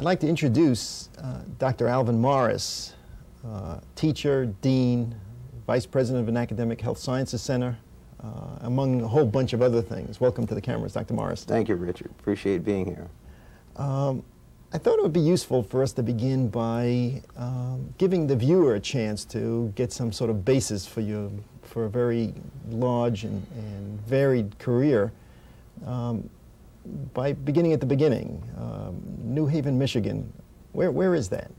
I'd like to introduce Dr. Alvin Morris, teacher, dean, vice president of an academic health sciences center, among a whole bunch of other things. Welcome to the cameras, Dr. Morris. Thank you, Richard. Appreciate being here. I thought it would be useful for us to begin by giving the viewer a chance to get some sort of basis for a very large and varied career. By beginning at the beginning, New Haven, Michigan, where is that?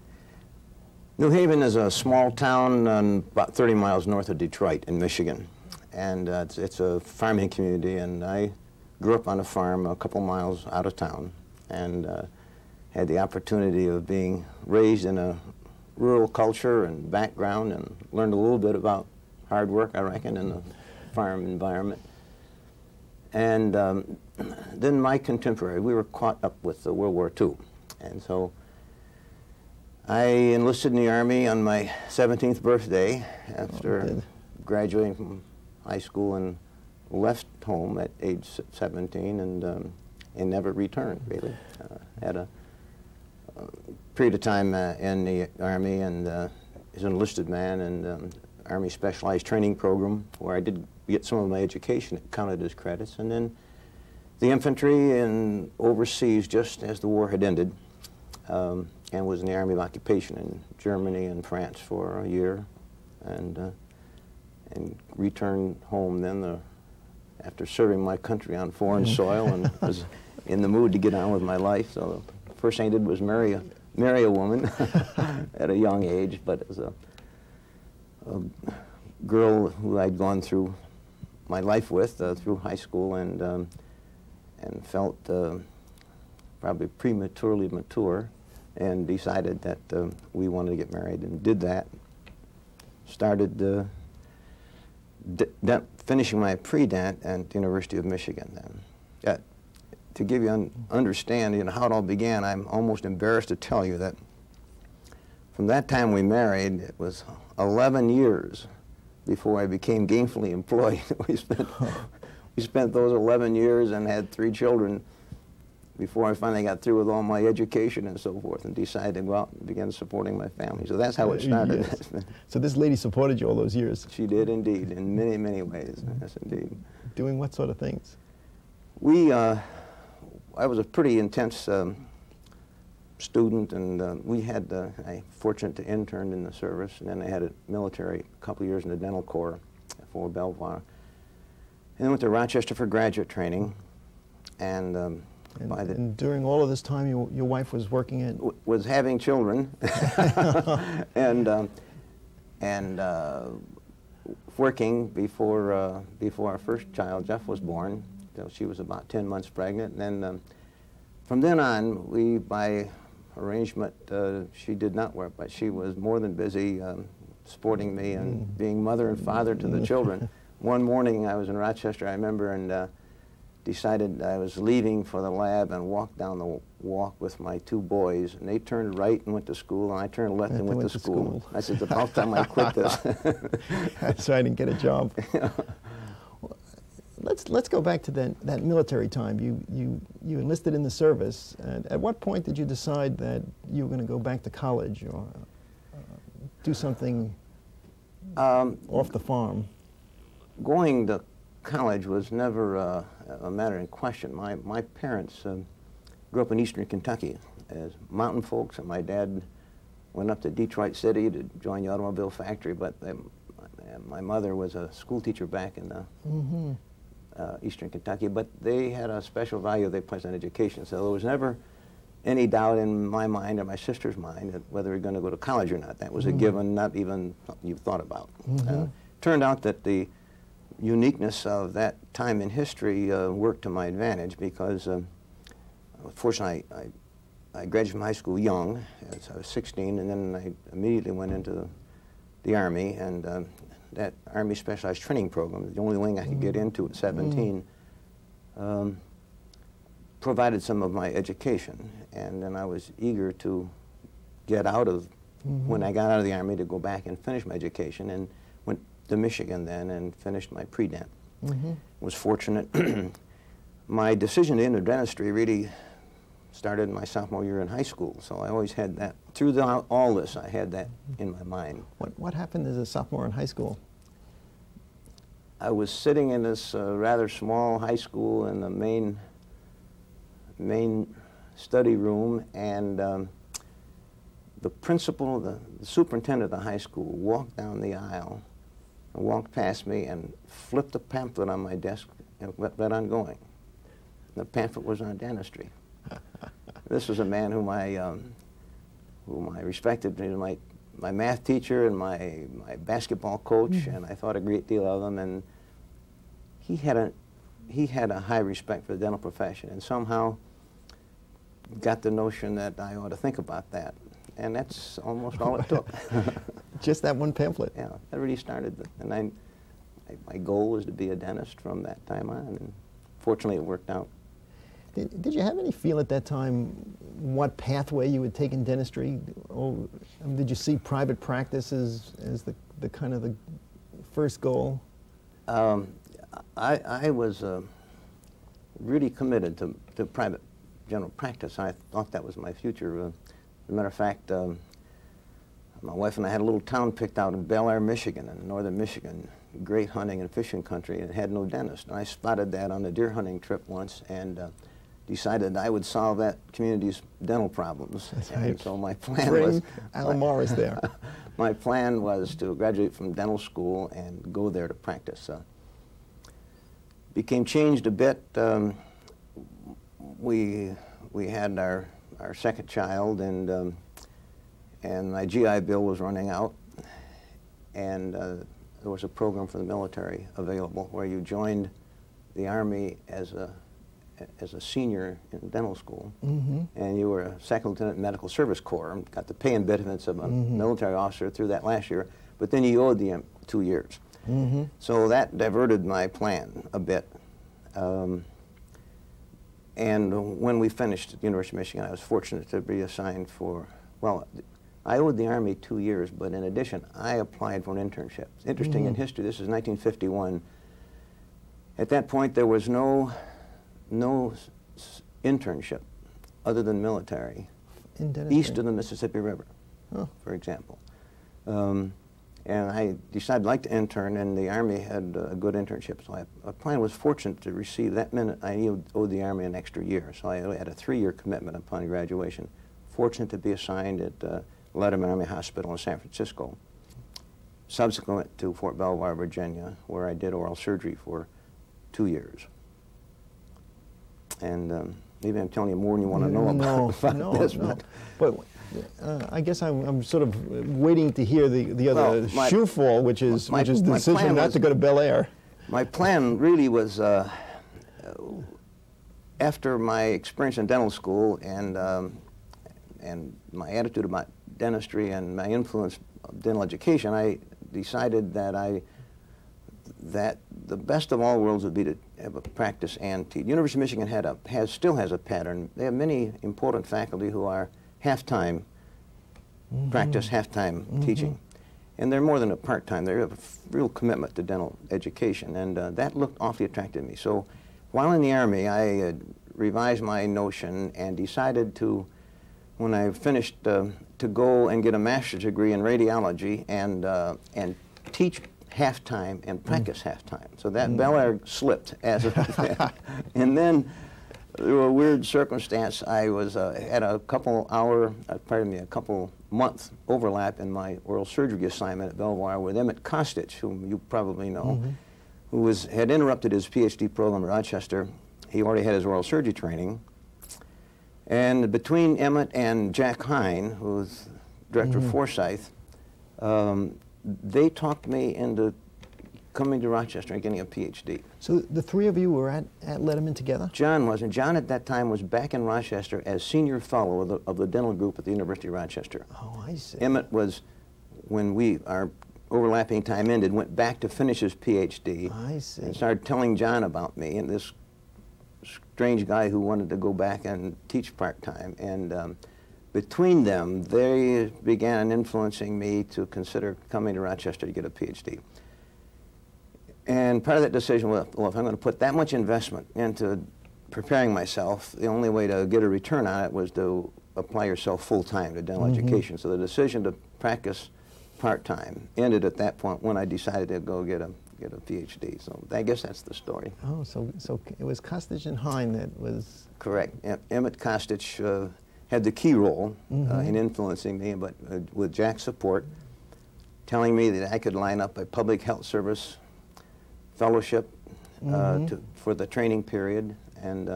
New Haven is a small town about 30 miles north of Detroit in Michigan. And it's a farming community, and I grew up on a farm a couple miles out of town, and had the opportunity of being raised in a rural culture and background, and learned a little bit about hard work, I reckon, in the farm environment. And then my contemporary, we were caught up with World War II. And so I enlisted in the Army on my 17th birthday after graduating from high school, and left home at age 17 and never returned, really. Had a period of time in the Army and as an enlisted man, and Army Specialized Training Program, where I did get some of my education. It counted as credits. And then the infantry and overseas just as the war had ended, and was in the Army of Occupation in Germany and France for a year, and returned home then after serving my country on foreign soil, and was in the mood to get on with my life. So the first thing I did was marry a woman at a young age, but as a girl who I'd gone through my life with through high school, and felt probably prematurely mature, and decided that we wanted to get married, and did that. Started finishing my pre-dent at the University of Michigan then. To give you an understanding of how it all began, I'm almost embarrassed to tell you that from that time we married, it was 11 years before I became gainfully employed. We spent those 11 years and had 3 children before I finally got through with all my education and so forth, and decided to go out and begin supporting my family. So that's how it started. Yes. So this lady supported you all those years? She did indeed, in many, many ways. Yes, indeed. Doing what sort of things? I was a pretty intense student, and we had, I fortunate to intern in the service, and then I had a military, a couple years in the dental corps at Fort Belvoir. And then went to Rochester for graduate training, and during all of this time, your wife was working at? Was having children, and working before our first child, Jeff, was born. So she was about 10 months pregnant, and then from then on, by arrangement, she did not work, but she was more than busy supporting me and being mother and father to the children. One morning, I was in Rochester, I remember, and decided I was leaving for the lab, and walked down the walk with my 2 boys, and they turned right and went to school, and I turned left and went to school. I said, it's about time I quit this. That's right, I didn't get a job. Well, let's go back to that military time. You enlisted in the service, and at what point did you decide that you were going to go back to college or do something off the farm? Going to college was never a matter in question. My parents grew up in eastern Kentucky as mountain folks, and my dad went up to Detroit City to join the automobile factory, but my mother was a school teacher back in eastern Kentucky, but they had a special value they placed on education, so there was never any doubt in my mind or my sister's mind that whether we were going to go to college or not. That was a given, not even something you thought about. Turned out that the uniqueness of that time in history worked to my advantage, because fortunately I graduated from high school young, as I was 16, and then I immediately went into the Army, and that Army Specialized Training Program, the only wing I could get into at 17, provided some of my education, and then I was eager to get out of, when I got out of the Army, to go back and finish my education, and went to Michigan then and finished my pre-dent. Was fortunate. My decision to enter dentistry really started my sophomore year in high school. So I always had that, through all this, I had that in my mind. What happened as a sophomore in high school? I was sitting in this rather small high school in the main study room, and the principal, the superintendent of the high school, walked down the aisle and walked past me and flipped a pamphlet on my desk and read on going. The pamphlet was on dentistry. This was a man whom I respected, my math teacher and my basketball coach, and I thought a great deal of him. And he had a high respect for the dental profession, and somehow got the notion that I ought to think about that. And that's almost all it took. Just that one pamphlet? Yeah, that really started. And my goal was to be a dentist from that time on, and fortunately it worked out. Did you have any feel at that time what pathway you would take in dentistry? Or did you see private practice as the kind of the first goal? I was really committed to private general practice. I thought that was my future. As a matter of fact, my wife and I had a little town picked out in Bel Air, Michigan, in northern Michigan, great hunting and fishing country, and it had no dentist. And I spotted that on a deer hunting trip once, and decided I would solve that community's dental problems. That's and right. so my plan was Al Morris there. My plan was to graduate from dental school and go there to practice. Became changed a bit. We had our second child, and my GI Bill was running out, and there was a program for the military available where you joined the Army as a senior in dental school, and you were a second lieutenant in medical service corps and got the pay and benefits of a military officer through that last year, but then you owed the 2 years. So that diverted my plan a bit. And when we finished at the University of Michigan, I was fortunate to be assigned for, well, I owed the Army 2 years, but in addition, I applied for an internship. It's interesting in history, this is 1951. At that point, there was no internship other than military east of the Mississippi River, for example. And I decided I'd like to intern, and the Army had a good internship. So I plan was fortunate to receive that minute. I owed the Army an extra year, so I had a 3-year commitment upon graduation. Fortunate to be assigned at Letterman Army Hospital in San Francisco. Subsequent to Fort Belvoir, Virginia, where I did oral surgery for 2 years. And maybe I'm telling you more than you want to know about this. But I guess I'm sort of waiting to hear the other shoe fall, which is the decision not to go to Bel Air. My plan really was, after my experience in dental school and my attitude about dentistry and my influence of dental education, I decided that the best of all worlds would be to have a practice and teach. University of Michigan still has a pattern. They have many important faculty who are half-time practice, half-time teaching. And they're more than a part-time. They have a real commitment to dental education, and that looked awfully attractive to me. So while in the Army, I revised my notion and decided to, when I finished, to go and get a master's degree in radiology and teach half-time and practice half-time. So that Bel Air slipped as of that. And then, through a weird circumstance, I was had a couple month overlap in my oral surgery assignment at Belvoir with Emmett Kostic, whom you probably know, who had interrupted his PhD program at Rochester. He already had his oral surgery training. And between Emmett and Jack Hine, who was director of Forsyth, they talked me into coming to Rochester and getting a PhD. So the three of you were at Letterman together? John was, and John at that time was back in Rochester as senior fellow of the dental group at the University of Rochester. Oh, I see. Emmett was, when our overlapping time ended, went back to finish his PhD. I see. And started telling John about me and this strange guy who wanted to go back and teach part-time. And between them, they began influencing me to consider coming to Rochester to get a PhD. And part of that decision was, well, if I'm going to put that much investment into preparing myself, the only way to get a return on it was to apply yourself full-time to dental education. So the decision to practice part-time ended at that point when I decided to go get a PhD. So I guess that's the story. Oh, so it was Kostic and Hine that was... Correct. Emmett Kostic had the key role in influencing me, but with Jack's support, telling me that I could line up a public health service fellowship for the training period, and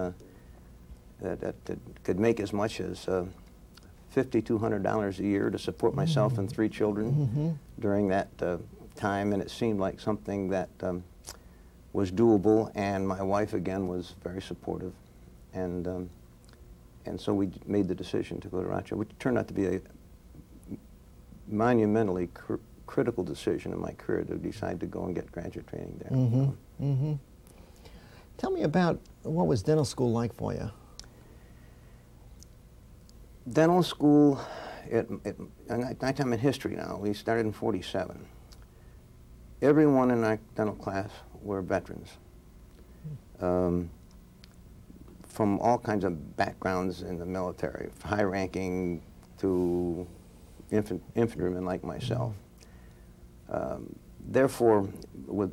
that could make as much as $5,200 a year to support myself and 3 children during that time, and it seemed like something that was doable, and my wife again was very supportive, and so we made the decision to go to Rochester, which turned out to be a monumentally critical decision in my career, to decide to go and get graduate training there. Tell me about what was dental school like for you? Dental school, at my time in history now, we started in '47. Everyone in our dental class were veterans, from all kinds of backgrounds in the military, high-ranking to infantrymen like myself. Therefore,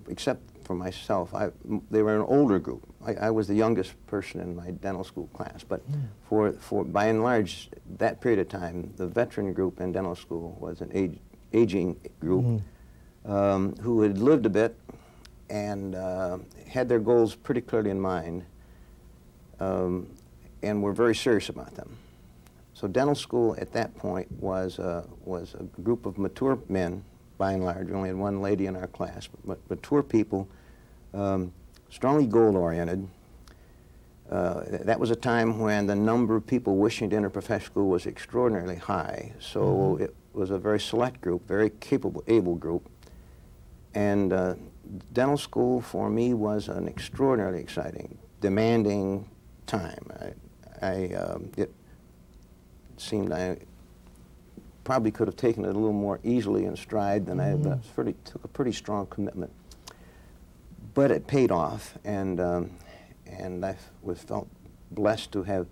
except for myself, they were an older group. I was the youngest person in my dental school class, but by and large, that period of time, the veteran group in dental school was an aging group who had lived a bit and had their goals pretty clearly in mind, and were very serious about them. So dental school at that point was a group of mature men, by and large. We only had 1 lady in our class, but mature people, strongly goal-oriented. That was a time when the number of people wishing to enter professional school was extraordinarily high. So it was a very select group, very capable, able group. And dental school for me was an extraordinarily exciting, demanding time. It seemed I probably could have taken it a little more easily in stride than I took a pretty strong commitment. But it paid off, and I felt blessed to have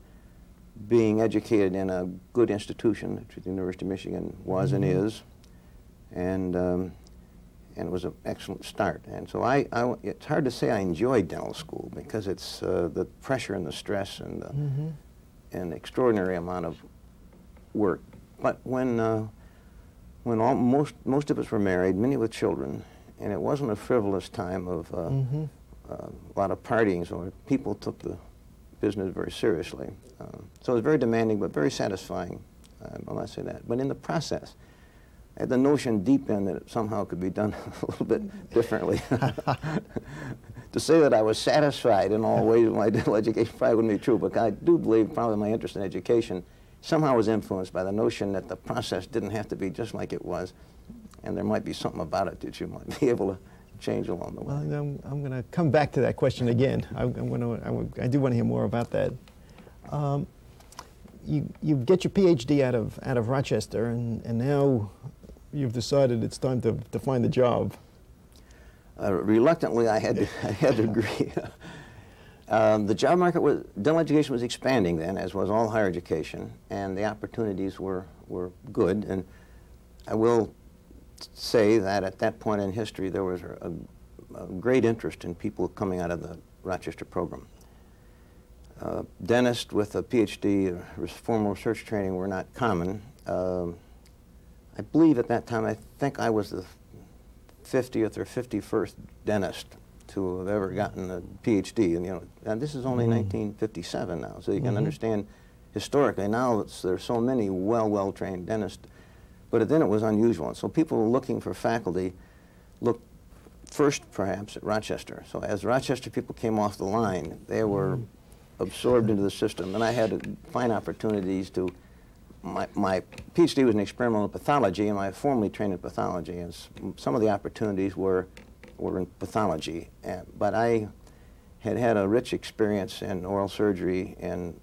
being educated in a good institution, which the University of Michigan was and is, and it was an excellent start. And so it's hard to say I enjoyed dental school, because it's the pressure and the stress and an extraordinary amount of work. But when most of us were married, many with children, and it wasn't a frivolous time of a lot of partying, so people took the business very seriously. So it was very demanding, but very satisfying. I'll not say that. But in the process, I had the notion deep in that it somehow could be done a little bit differently. To say that I was satisfied in all ways with my dental education probably wouldn't be true, but I do believe probably my interest in education somehow was influenced by the notion that the process didn't have to be just like it was, and there might be something about it that you might be able to change along the way. Well, I'm going to come back to that question again. I do want to hear more about that. You get your PhD out of Rochester, and now you've decided it's time to find a job. Reluctantly, I had to agree. The job market dental education was expanding then, as was all higher education, and the opportunities were good. And I will say that at that point in history, there was a great interest in people coming out of the Rochester program. Dentists with a PhD, formal research training, were not common. I believe at that time, I think I was the 50th or 51st dentist to have ever gotten a PhD, and this is only 1957 now, so you can understand historically now there's so many well-trained dentists, but then it was unusual, and so people looking for faculty looked first perhaps at Rochester. So as Rochester people came off the line, they were absorbed into the system, and I had fine opportunities to. My PhD was in experimental pathology, and I formally trained in pathology, and some of the opportunities were in pathology, but I had a rich experience in oral surgery and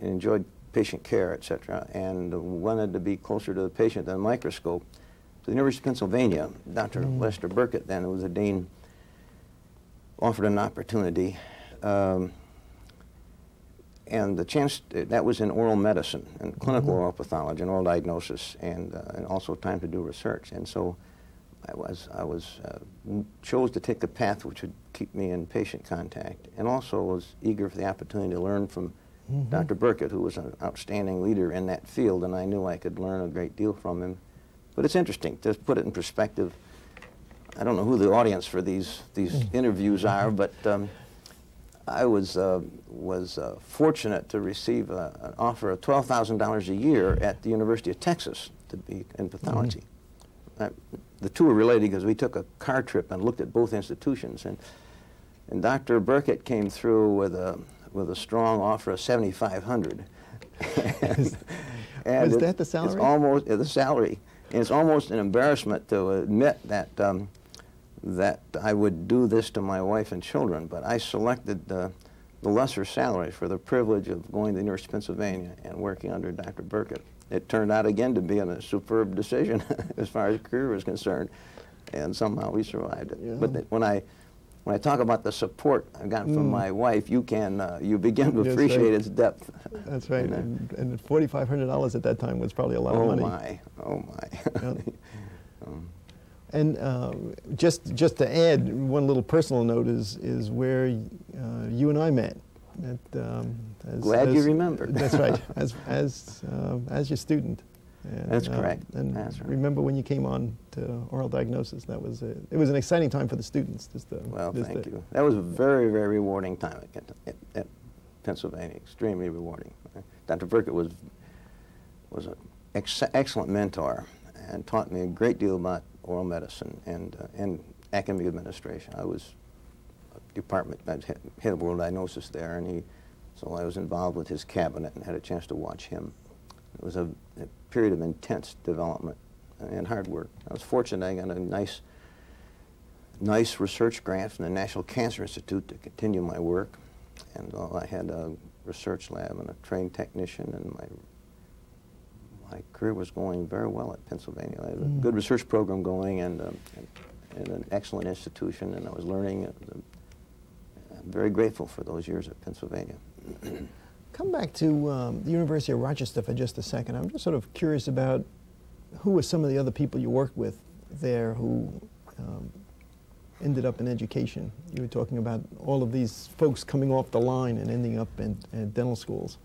enjoyed patient care, etc., and wanted to be closer to the patient than a microscope. To the University of Pennsylvania, Dr. Lester Burkett, then, who was a dean, offered an opportunity. and the chance, that was in oral medicine and clinical oral pathology and oral diagnosis, and also time to do research. And so chose to take the path which would keep me in patient contact, and also was eager for the opportunity to learn from Dr. Burkett, who was an outstanding leader in that field, and I knew I could learn a great deal from him. But it's interesting, to put it in perspective. I don't know who the audience for these interviews are, but I was fortunate to receive an offer of $12,000 a year at the University of Texas to be in pathology. The two are related because we took a car trip and looked at both institutions, and Dr. Burkett came through with a strong offer of $7,500. And was that the salary? It's almost the salary, and it's almost an embarrassment to admit that that I would do this to my wife and children, but I selected the lesser salary for the privilege of going to the University of Pennsylvania and working under Dr. Burkett. It turned out again to be a superb decision as far as career was concerned, and somehow we survived it. Yeah. But when I talk about the support I got from my wife, you begin to appreciate its depth. That's right, and $4,500 at that time was probably a lot of money. Oh my. Yeah. And just to add, one little personal note is where you and I met. Glad you remembered. That's right, as your student. And, that's correct. And that's right. Remember when you came on to oral diagnosis? That was it was an exciting time for the students. Well, thank you. That was a very, very rewarding time at Pennsylvania. Extremely rewarding. Dr. Burkett was an excellent mentor and taught me a great deal about oral medicine and academic administration. I was head of oral diagnosis there, and so I was involved with his cabinet and had a chance to watch him. It was a period of intense development and hard work. I was fortunate I got a nice research grant from the National Cancer Institute to continue my work, and I had a research lab and a trained technician, and my career was going very well at Pennsylvania. I had a good research program going and an excellent institution, and I was learning. I'm very grateful for those years at Pennsylvania. Come back to the University of Rochester for just a second. I'm just sort of curious about who were some of the other people you worked with there who ended up in education. You were talking about all of these folks coming off the line and ending up in dental schools.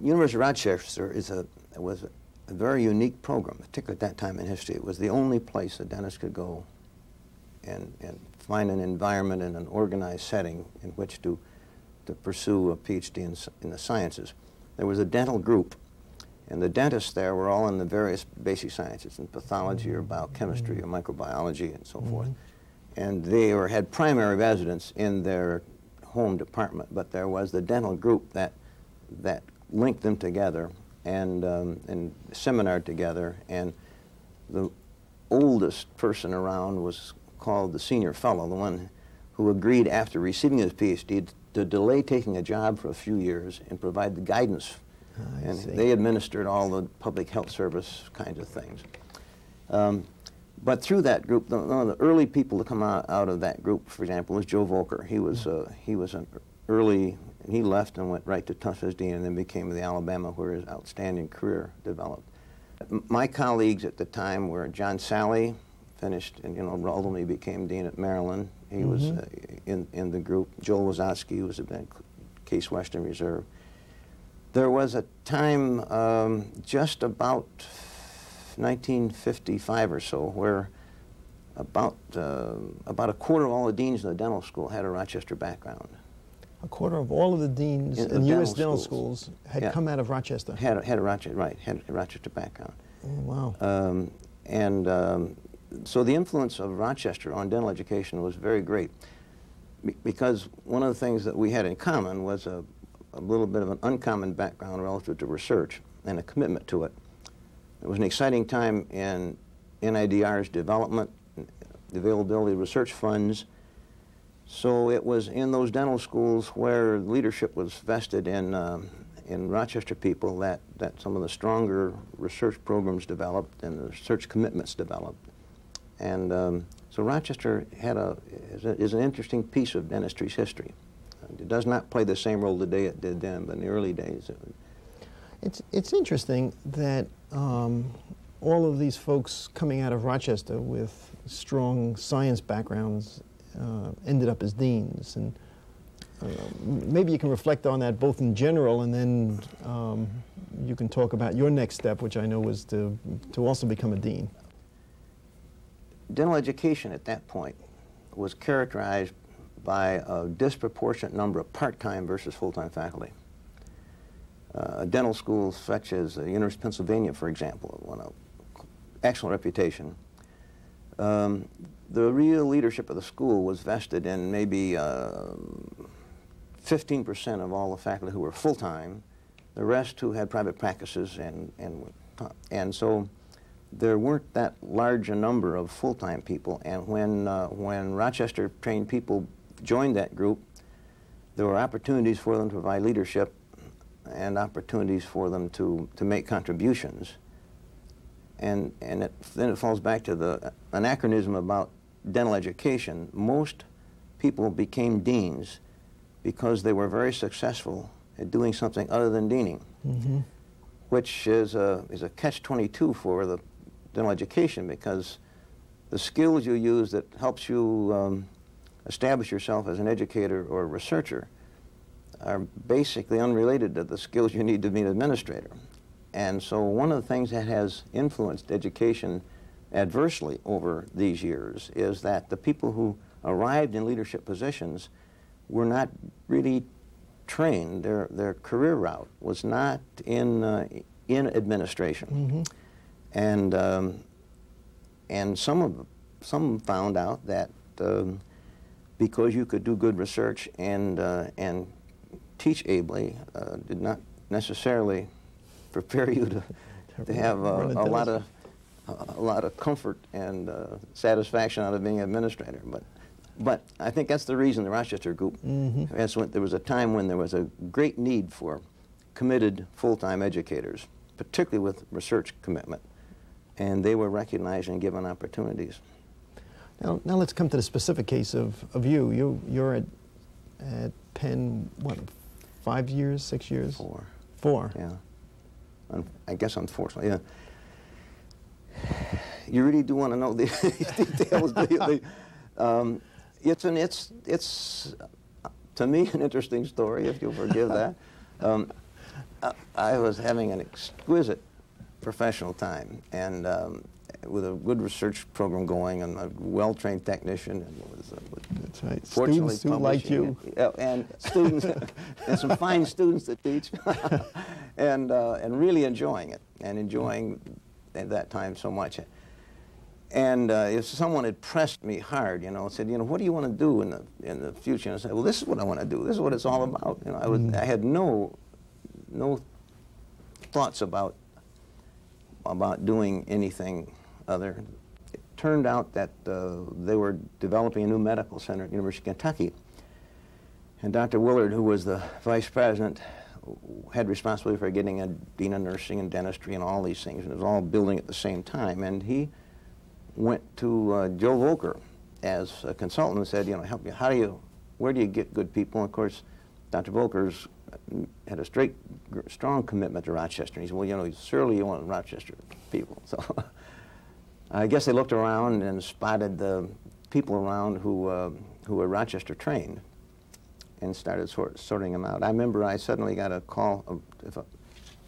University of Rochester was a very unique program, particularly at that time in history. It was the only place a dentist could go and find an environment in an organized setting in which to pursue a PhD in the sciences. There was a dental group, and the dentists there were all in the various basic sciences, in pathology or biochemistry or microbiology and so forth. And they had primary residence in their home department, but there was the dental group that linked them together and seminared together, and the oldest person around was called the senior fellow, the one who agreed after receiving his PhD to delay taking a job for a few years and provide the guidance. And they administered all the public health service kinds of things. But through that group, one of the early people to come out of that group, for example, was Joe Volcker. He was an early, and he left and went right to Tufts as dean and then became the Alabama, where his outstanding career developed. My colleagues at the time were John Salley, finished, and ultimately became dean at Maryland. He was in the group. Joel Wazowski, who was at Case Western Reserve. There was a time just about 1955 or so where about a quarter of all the deans in the dental school had a Rochester background. A quarter of all of the deans in U.S. dental schools had come out of Rochester. Had a Rochester background. Oh, wow. So the influence of Rochester on dental education was very great, because one of the things that we had in common was a little bit of an uncommon background relative to research and a commitment to it. It was an exciting time in NIDR's development, the availability of research funds. So it was in those dental schools where leadership was vested in Rochester people that some of the stronger research programs developed and the research commitments developed. And so Rochester is an interesting piece of dentistry's history. It does not play the same role today it did then, but in the early days. It's interesting that all of these folks coming out of Rochester with strong science backgrounds ended up as deans. And maybe you can reflect on that both in general, and then you can talk about your next step, which I know was to also become a dean. Dental education at that point was characterized by a disproportionate number of part-time versus full-time faculty. Dental schools such as the University of Pennsylvania, for example, won an excellent reputation. The real leadership of the school was vested in maybe 15% of all the faculty who were full-time, the rest who had private practices, and so there weren't that large a number of full-time people. And when Rochester-trained people joined that group, there were opportunities for them to provide leadership and opportunities for them to make contributions. And then it falls back to the anachronism about dental education. Most people became deans because they were very successful at doing something other than deaning, which is a catch-22 for the dental education, because the skills you use that helps you establish yourself as an educator or a researcher are basically unrelated to the skills you need to be an administrator. And so one of the things that has influenced education adversely over these years is that the people who arrived in leadership positions were not really trained. Their career route was not in administration. And some found out that because you could do good research and teach ably did not necessarily prepare you to have a lot of comfort and satisfaction out of being an administrator. But I think that's the reason the Rochester group, there was a time when there was a great need for committed full-time educators, particularly with research commitment, and they were recognized and given opportunities. Now let's come to the specific case of you. You're at Penn, what, 5 years, 6 years? 4. 4. Yeah. I guess unfortunately, yeah. You really do want to know these details, do you? It's to me an interesting story, if you'll forgive that. I was having an exquisite professional time, and with a good research program going, and a well-trained technician, and that's right. Fortunately, students who like you, and students, and some fine students to teach, and really enjoying it, and enjoying at that time so much. And if someone had pressed me hard, said, what do you want to do in the future? And I said, well, this is what I want to do. This is what it's all about. I had no thoughts about doing anything other. It turned out that they were developing a new medical center at the University of Kentucky, and Dr. Willard, who was the vice president, had responsibility for getting a dean of nursing and dentistry and all these things, and it was all building at the same time. And he went to Joe Volker as a consultant and said, help me. Where do you get good people? And of course, Dr. Volker's had a strong commitment to Rochester. And he said, well, surely you want Rochester people. So I guess they looked around and spotted the people around who were Rochester trained and started sorting them out. I remember I suddenly got a call.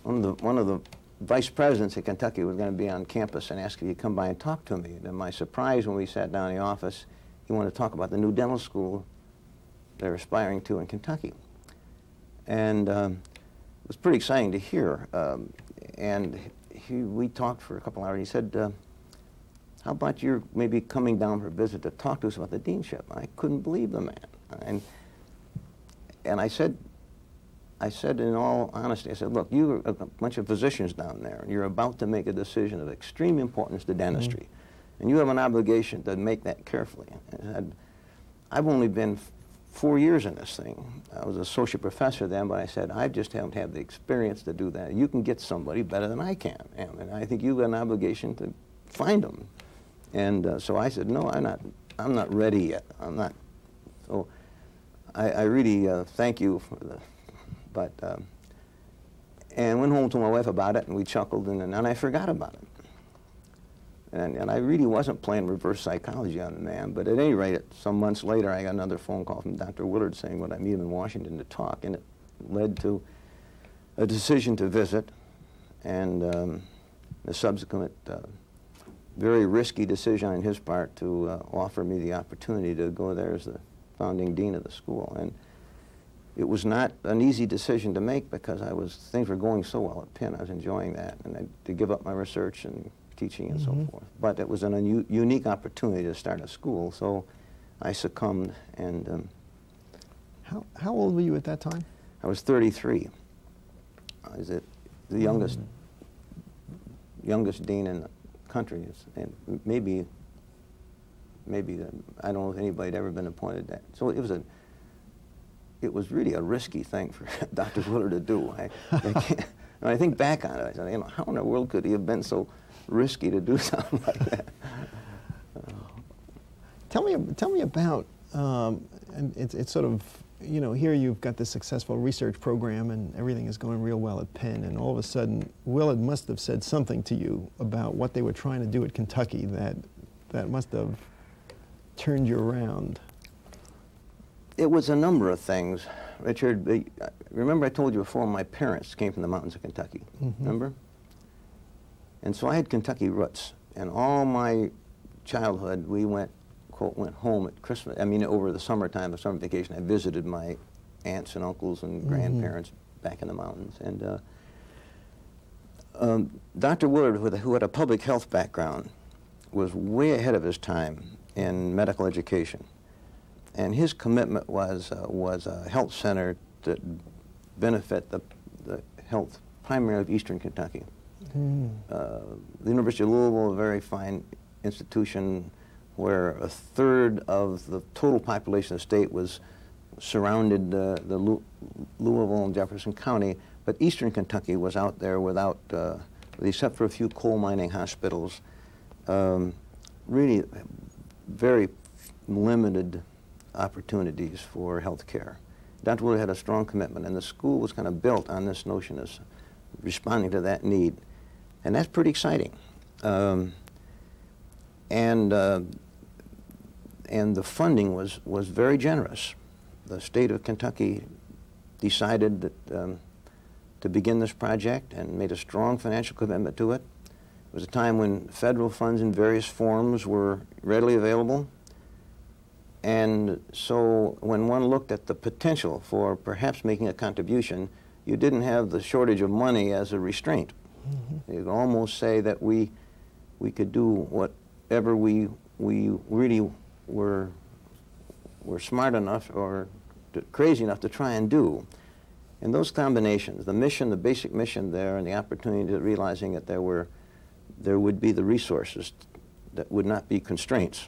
One of the vice presidents at Kentucky was going to be on campus and asked if he'd come by and talk to me. And to my surprise, when we sat down in the office, he wanted to talk about the new dental school they're aspiring to in Kentucky. And it was pretty exciting to hear. And we talked for a couple hours. He said, how about you maybe coming down for a visit to talk to us about the deanship? I couldn't believe the man. And I said in all honesty, I said, look, you're a bunch of physicians down there, and you're about to make a decision of extreme importance to dentistry. And you have an obligation to make that carefully. And I've only been 4 years in this thing. I was an associate professor then, but I said, I just haven't had the experience to do that. You can get somebody better than I can. And I think you've got an obligation to find them. And so I said, no, I'm not ready yet. I'm not. So I really thank you for the, but, and went home to my wife about it, and we chuckled, and I forgot about it. And I really wasn't playing reverse psychology on the man, but at any rate, some months later, I got another phone call from Dr. Willard saying, would I meet him in Washington to talk, and it led to a decision to visit, and the subsequent very risky decision on his part to offer me the opportunity to go there as the founding dean of the school. And it was not an easy decision to make because things were going so well at Penn. I was enjoying that, and to give up my research and teaching and so forth. But it was a unique opportunity to start a school, so I succumbed. And how old were you at that time? I was 33. I was the youngest dean in the country, and maybe I don't know if anybody had ever been appointed that. So it was really a risky thing for Dr. Willard to do. When I think back on it, I said, you know, how in the world could he have been so risky to do something like that? Tell me about, and it's sort of, you know, here you've got this successful research program and everything is going real well at Penn, and all of a sudden Willard must have said something to you about what they were trying to do at Kentucky that must have turned you around. It was a number of things, Richard. Remember I told you before my parents came from the mountains of Kentucky, remember? And so I had Kentucky roots, and all my childhood we went home at Christmas. I mean, over the summertime, the summer vacation, I visited my aunts and uncles and grandparents back in the mountains. And Dr. Willard, who had a public health background, was way ahead of his time in medical education. And his commitment was a health center to benefit the health primarily of Eastern Kentucky. The University of Louisville, a very fine institution where a third of the total population of the state was surrounded the Louisville and Jefferson County, but Eastern Kentucky was out there without, except for a few coal mining hospitals, really very limited opportunities for health care. Dr. Willard had a strong commitment, and the school was kind of built on this notion of responding to that need, and that's pretty exciting. And the funding was very generous. The state of Kentucky decided that, to begin this project and made a strong financial commitment to it. It was a time when federal funds in various forms were readily available. And so when one looked at the potential for perhaps making a contribution, you didn't have the shortage of money as a restraint. You could almost say that we could do whatever we really were smart enough or crazy enough to try and do. And those combinations, the mission, the basic mission there, and the opportunity to realizing that there would be the resources that would not be constraints,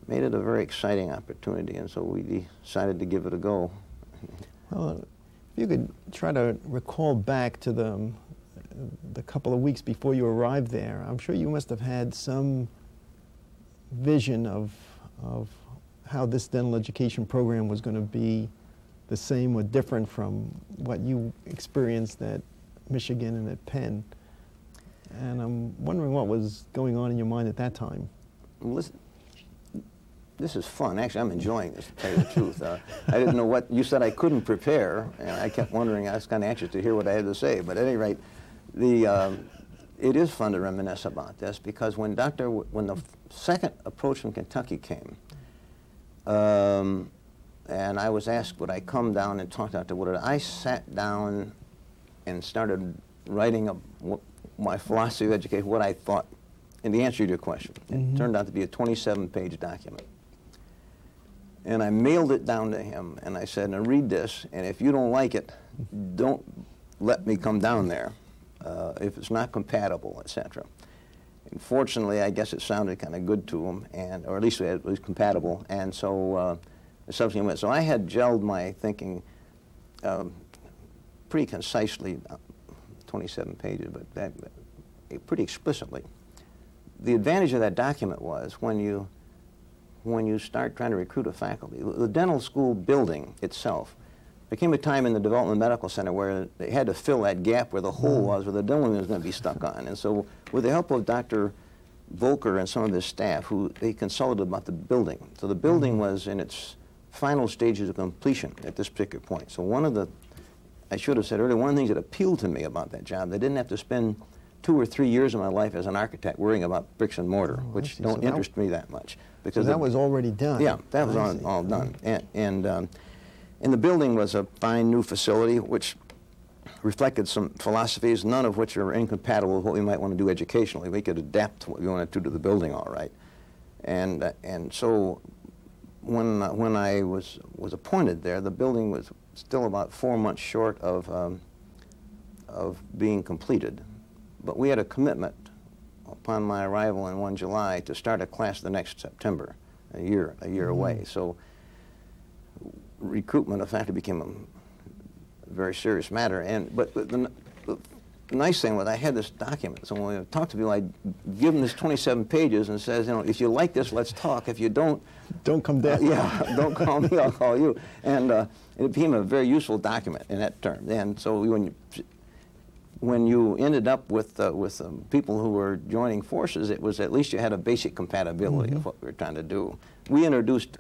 made it a very exciting opportunity, and so we decided to give it a go. Well, if you could try to recall back to the couple of weeks before you arrived there, I'm sure you must have had some vision of how this dental education program was going to be the same or different from what you experienced at Michigan and at Penn. And I'm wondering what was going on in your mind at that time. Listen, this is fun. Actually, I'm enjoying this, to tell you the truth. I didn't know what, you said I couldn't prepare, and I kept wondering, I was kind of anxious to hear what I had to say. But at any rate, it is fun to reminisce about this, because when the second approach from Kentucky came, and I was asked would I come down and talk to Dr. Willard, I sat down and started writing my philosophy of education, what I thought, and the answer to your question. It turned out to be a 27-page document. And I mailed it down to him, and I said, now read this, and if you don't like it, don't let me come down there if it's not compatible, etc. And fortunately, I guess it sounded kind of good to him, or at least it was compatible, and so the subsequent went. So I had gelled my thinking pretty concisely, 27 pages, but pretty explicitly. The advantage of that document was when you when you start trying to recruit a faculty. The dental school building itself, there came a time in the Development Medical Center where they had to fill that gap where the hole was, where the dental room was going to be stuck on. And so with the help of Dr. Volker and some of his staff, who they consulted about the building. So the building was in its final stages of completion at this particular point. So one of the, I should have said earlier, one of the things that appealed to me about that job, they didn't have to spend 2 or 3 years of my life as an architect worrying about bricks and mortar, which don't interest me that much. Because that was already done. Yeah, that was all done. And the building was a fine new facility which reflected some philosophies, none of which are incompatible with what we might want to do educationally. We could adapt to what we want to do to the building all right. And so when I was appointed there, the building was still about 4 months short of being completed. But we had a commitment upon my arrival in 1 July to start a class the next September, a year away. So recruitment of faculty became a very serious matter. But the nice thing was I had this document. So when I talked to people, I'd give them this 27 pages and says, you know, if you like this, let's talk. If you don't come down. Yeah, don't call me, I'll call you. And it became a very useful document in that term. And so when you ended up with people who were joining forces, it was at least you had a basic compatibility of what we were trying to do. We introduced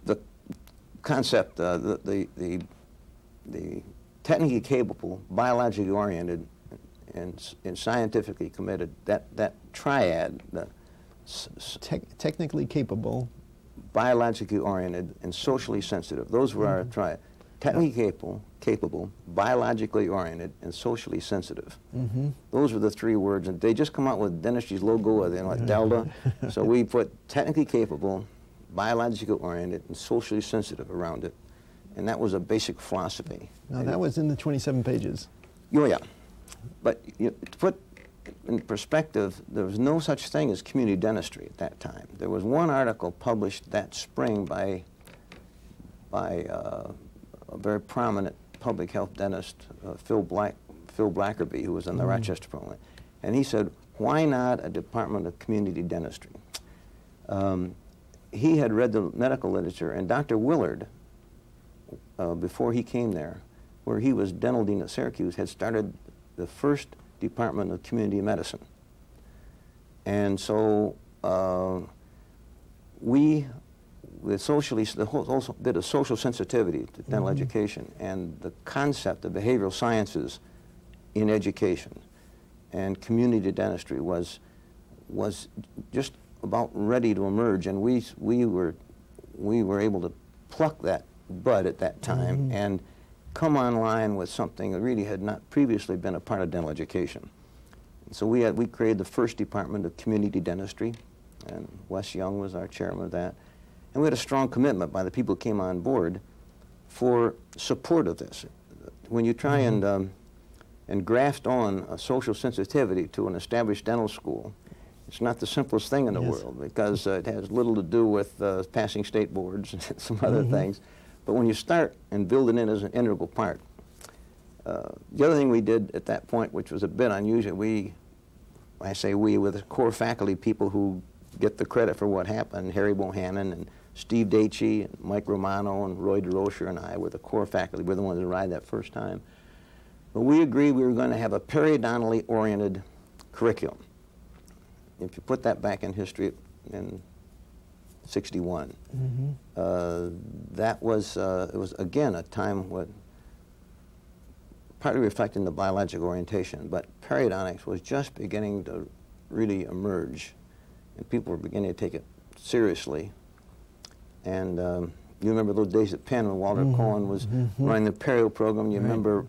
the concept, the technically capable, biologically oriented, and scientifically committed, that triad, technically capable, biologically oriented, and socially sensitive. Those were our triad. Technically capable, biologically oriented, and socially sensitive. Those were the 3 words, and they just come out with dentistry's logo, like Delta. So we put technically capable, biologically oriented, and socially sensitive around it, and that was a basic philosophy. Now that was in the 27 pages. Oh yeah, but to put in perspective, there was no such thing as community dentistry at that time. There was one article published that spring by a very prominent public health dentist, Phil Blackerby, who was in the Rochester program, and he said, "Why not a department of community dentistry?" He had read the medical literature, and Dr. Willard, before he came there, where he was dental dean at Syracuse, had started the first department of community medicine. And so the whole bit of social sensitivity to dental education and the concept of behavioral sciences in education and community dentistry was just about ready to emerge, and we were able to pluck that bud at that time and come online with something that really had not previously been a part of dental education. So we created the first department of community dentistry, and Wes Young was our chairman of that. And we had a strong commitment by the people who came on board for support of this. When you try and graft on a social sensitivity to an established dental school, it's not the simplest thing in the world, because it has little to do with passing state boards and some other things. But when you start and build it in as an integral part, the other thing we did at that point, which was a bit unusual, I say we, with the core faculty people who get the credit for what happened, Harry Bohannon and Steve Dacey and Mike Romano and Roy DeRocher and I were the core faculty. We're the ones that arrived that first time. But we agreed we were going to have a periodontally oriented curriculum. If you put that back in history in '61, that was, it was again a time when, partly reflecting the biological orientation, but periodontics was just beginning to really emerge, and people were beginning to take it seriously. And you remember those days at Penn when Walter Cohen was running the perio program. You remember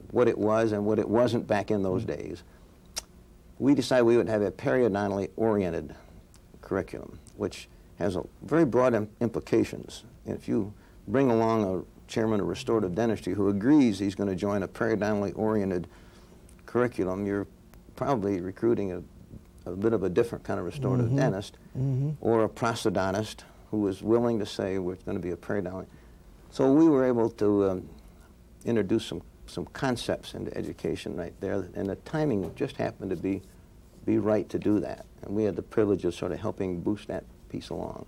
what it was and what it wasn't back in those days. We decided we would have a periodontally oriented curriculum, which has very broad implications. And if you bring along a chairman of restorative dentistry who agrees he's going to join a periodontally oriented curriculum, you're probably recruiting a bit of a different kind of restorative dentist, or a prosthodontist who is willing to say we're going to be a periodontally. So we were able to introduce some concepts into education right there, and the timing just happened to be right to do that. And we had the privilege of sort of helping boost that piece along.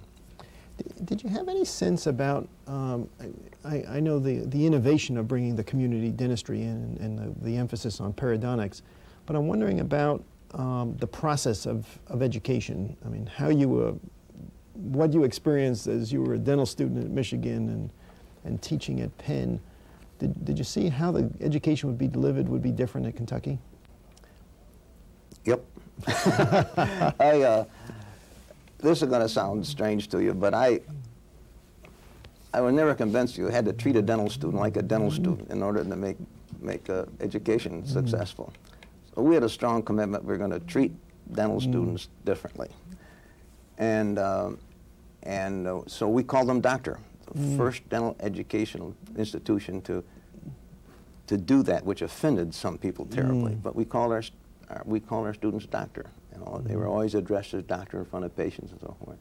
Did you have any sense about, I know the innovation of bringing the community dentistry in and the emphasis on periodontics, but I'm wondering about the process of education. I mean, how you, what you experienced as you were a dental student at Michigan and teaching at Penn. Did you see how the education would be delivered would be different at Kentucky? Yep. This is going to sound strange to you, but I was never convinced you had to treat a dental student like a dental student in order to make education successful. So we had a strong commitment we were going to treat dental students differently. And so we called them doctor, the first dental educational institution to do that, which offended some people terribly. But we called our students doctor. You know, they were always addressed as doctor in front of patients and so forth.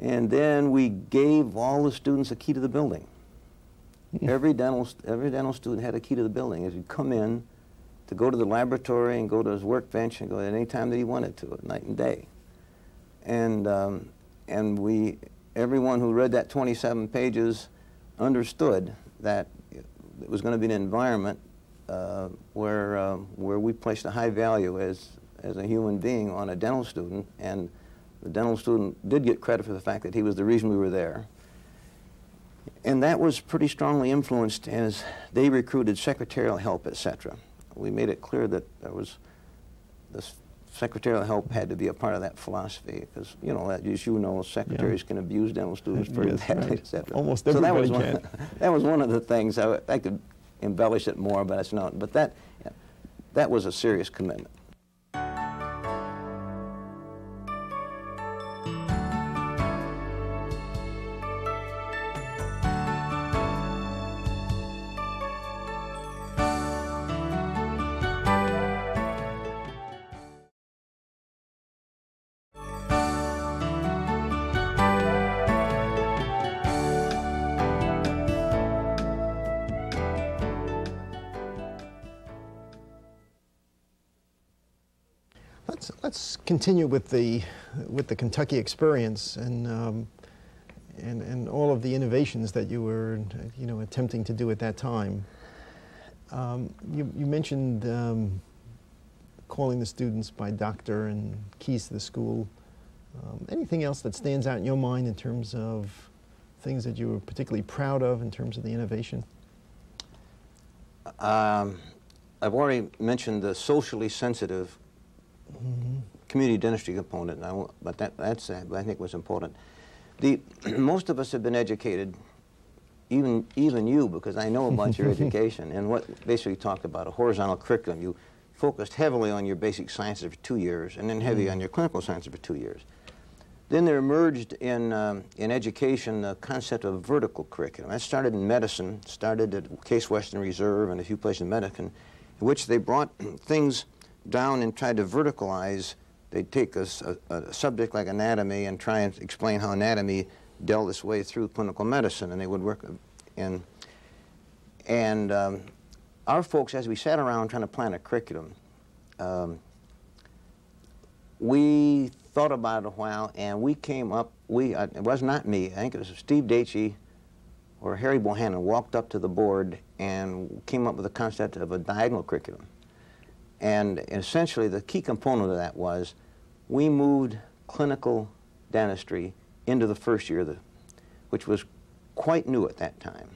And then we gave all the students a key to the building. Every dental student had a key to the building. As you come in, to go to the laboratory and go to his workbench and go at any time that he wanted to, at night and day. And everyone who read that 27 pages understood that it was going to be an environment where we placed a high value as a human being on a dental student, and the dental student did get credit for the fact that he was the reason we were there. And that was pretty strongly influenced as they recruited secretarial help, etc. We made it clear that this secretarial help had to be a part of that philosophy, because, you know, as you know, secretaries can abuse dental students pretty badly, etc. Almost everybody can. That was one of the things. I could embellish it more, but it's not. But that was a serious commitment. Let's continue with the Kentucky experience and all of the innovations that you were attempting to do at that time. You mentioned calling the students by doctor and keys to the school. Anything else that stands out in your mind in terms of things that you were particularly proud of in terms of the innovation? I've already mentioned the socially sensitive community dentistry component, but that's I think was important. Most of us have been educated, even you, because I know about your education, and what basically talked about a horizontal curriculum. You focused heavily on your basic sciences for 2 years, and then heavy on your clinical sciences for 2 years. Then there emerged in education the concept of vertical curriculum. That started in medicine, started at Case Western Reserve and a few places in medicine, in which they brought things down and tried to verticalize. They'd take a subject like anatomy and try and explain how anatomy dealt its way through clinical medicine, and they would work. And our folks, as we sat around trying to plan a curriculum, we thought about it a while, and we came up, it was not me, I think it was Steve Dacey or Harry Bohannon walked up to the board and came up with the concept of a diagonal curriculum. And essentially the key component of that was we moved clinical dentistry into the first year, which was quite new at that time.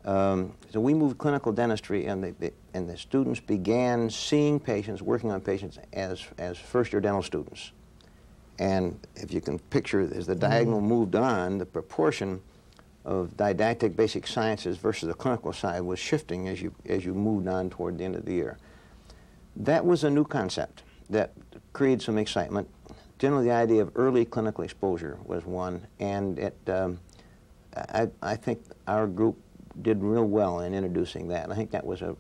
So we moved clinical dentistry, and the students began seeing patients, working on patients as first-year dental students. And if you can picture, as the diagonal moved on, the proportion of didactic basic sciences versus the clinical side was shifting as you moved on toward the end of the year. That was a new concept that created some excitement. Generally, the idea of early clinical exposure was one, and I think our group did real well in introducing that. I think that was a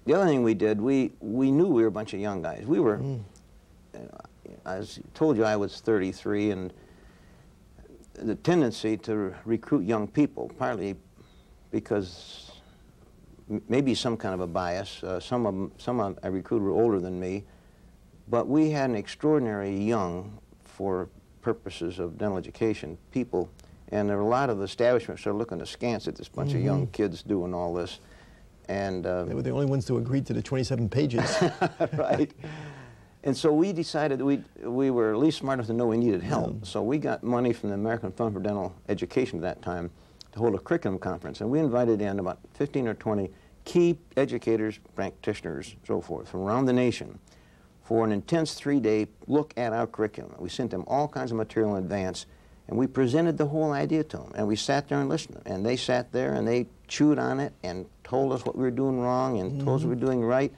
the other thing we did, we knew we were a bunch of young guys. We were, as I told you, I was 33, and the tendency to recruit young people, partly because maybe some kind of a bias. Some I recruited were older than me, But we had an extraordinary young, for purposes of dental education, people, and there were a lot of establishments that are looking askance at this bunch of young kids doing all this. And they were the only ones to agree to the 27 pages. right. And so we decided we were at least smart enough to know we needed help. Yeah. So we got money from the American Fund for Dental Education at that time to hold a curriculum conference. And we invited in about 15 or 20 key educators, practitioners, so forth, from around the nation for an intense 3-day look at our curriculum. We sent them all kinds of material in advance, and we presented the whole idea to them. And we sat there and listened. And they sat there and they chewed on it and told us what we were doing wrong and told us what we were doing right.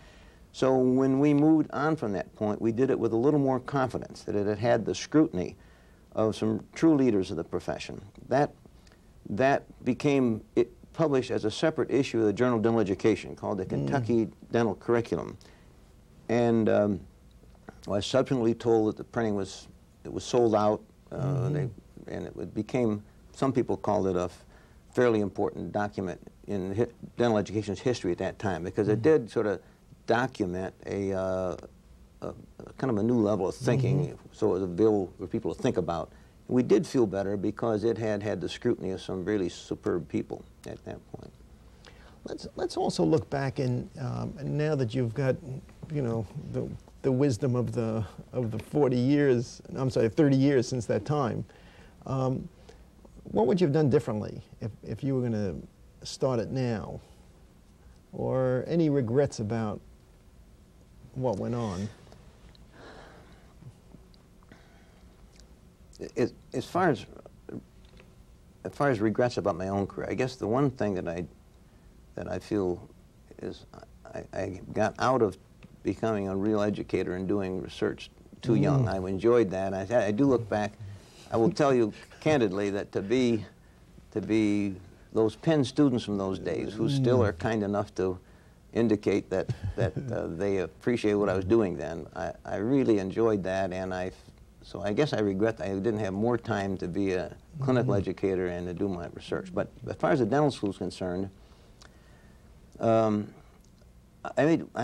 So when we moved on from that point, we did it with a little more confidence that it had had the scrutiny of some true leaders of the profession. That became published as a separate issue of the Journal of Dental Education called the Kentucky Dental Curriculum. And I was subsequently told that the printing was sold out, and it became, some people called it a fairly important document in dental education's history at that time, because it did sort of document a kind of a new level of thinking, so it was available for people to think about. We did feel better because it had the scrutiny of some really superb people at that point. Let's also look back, and now that you've got, you know, the wisdom of the 40 years, I'm sorry, 30 years since that time, what would you have done differently if you were going to start it now? Or any regrets about what went on? As far as regrets about my own career, I guess the one thing that I feel is I got out of becoming a real educator and doing research too young. I enjoyed that. I do look back. I will tell you candidly that to be those Penn students from those days who still are kind enough to indicate that they appreciate what I was doing then, I really enjoyed that, and so I guess I regret that I didn't have more time to be a clinical educator and to do my research. But as far as the dental school is concerned, I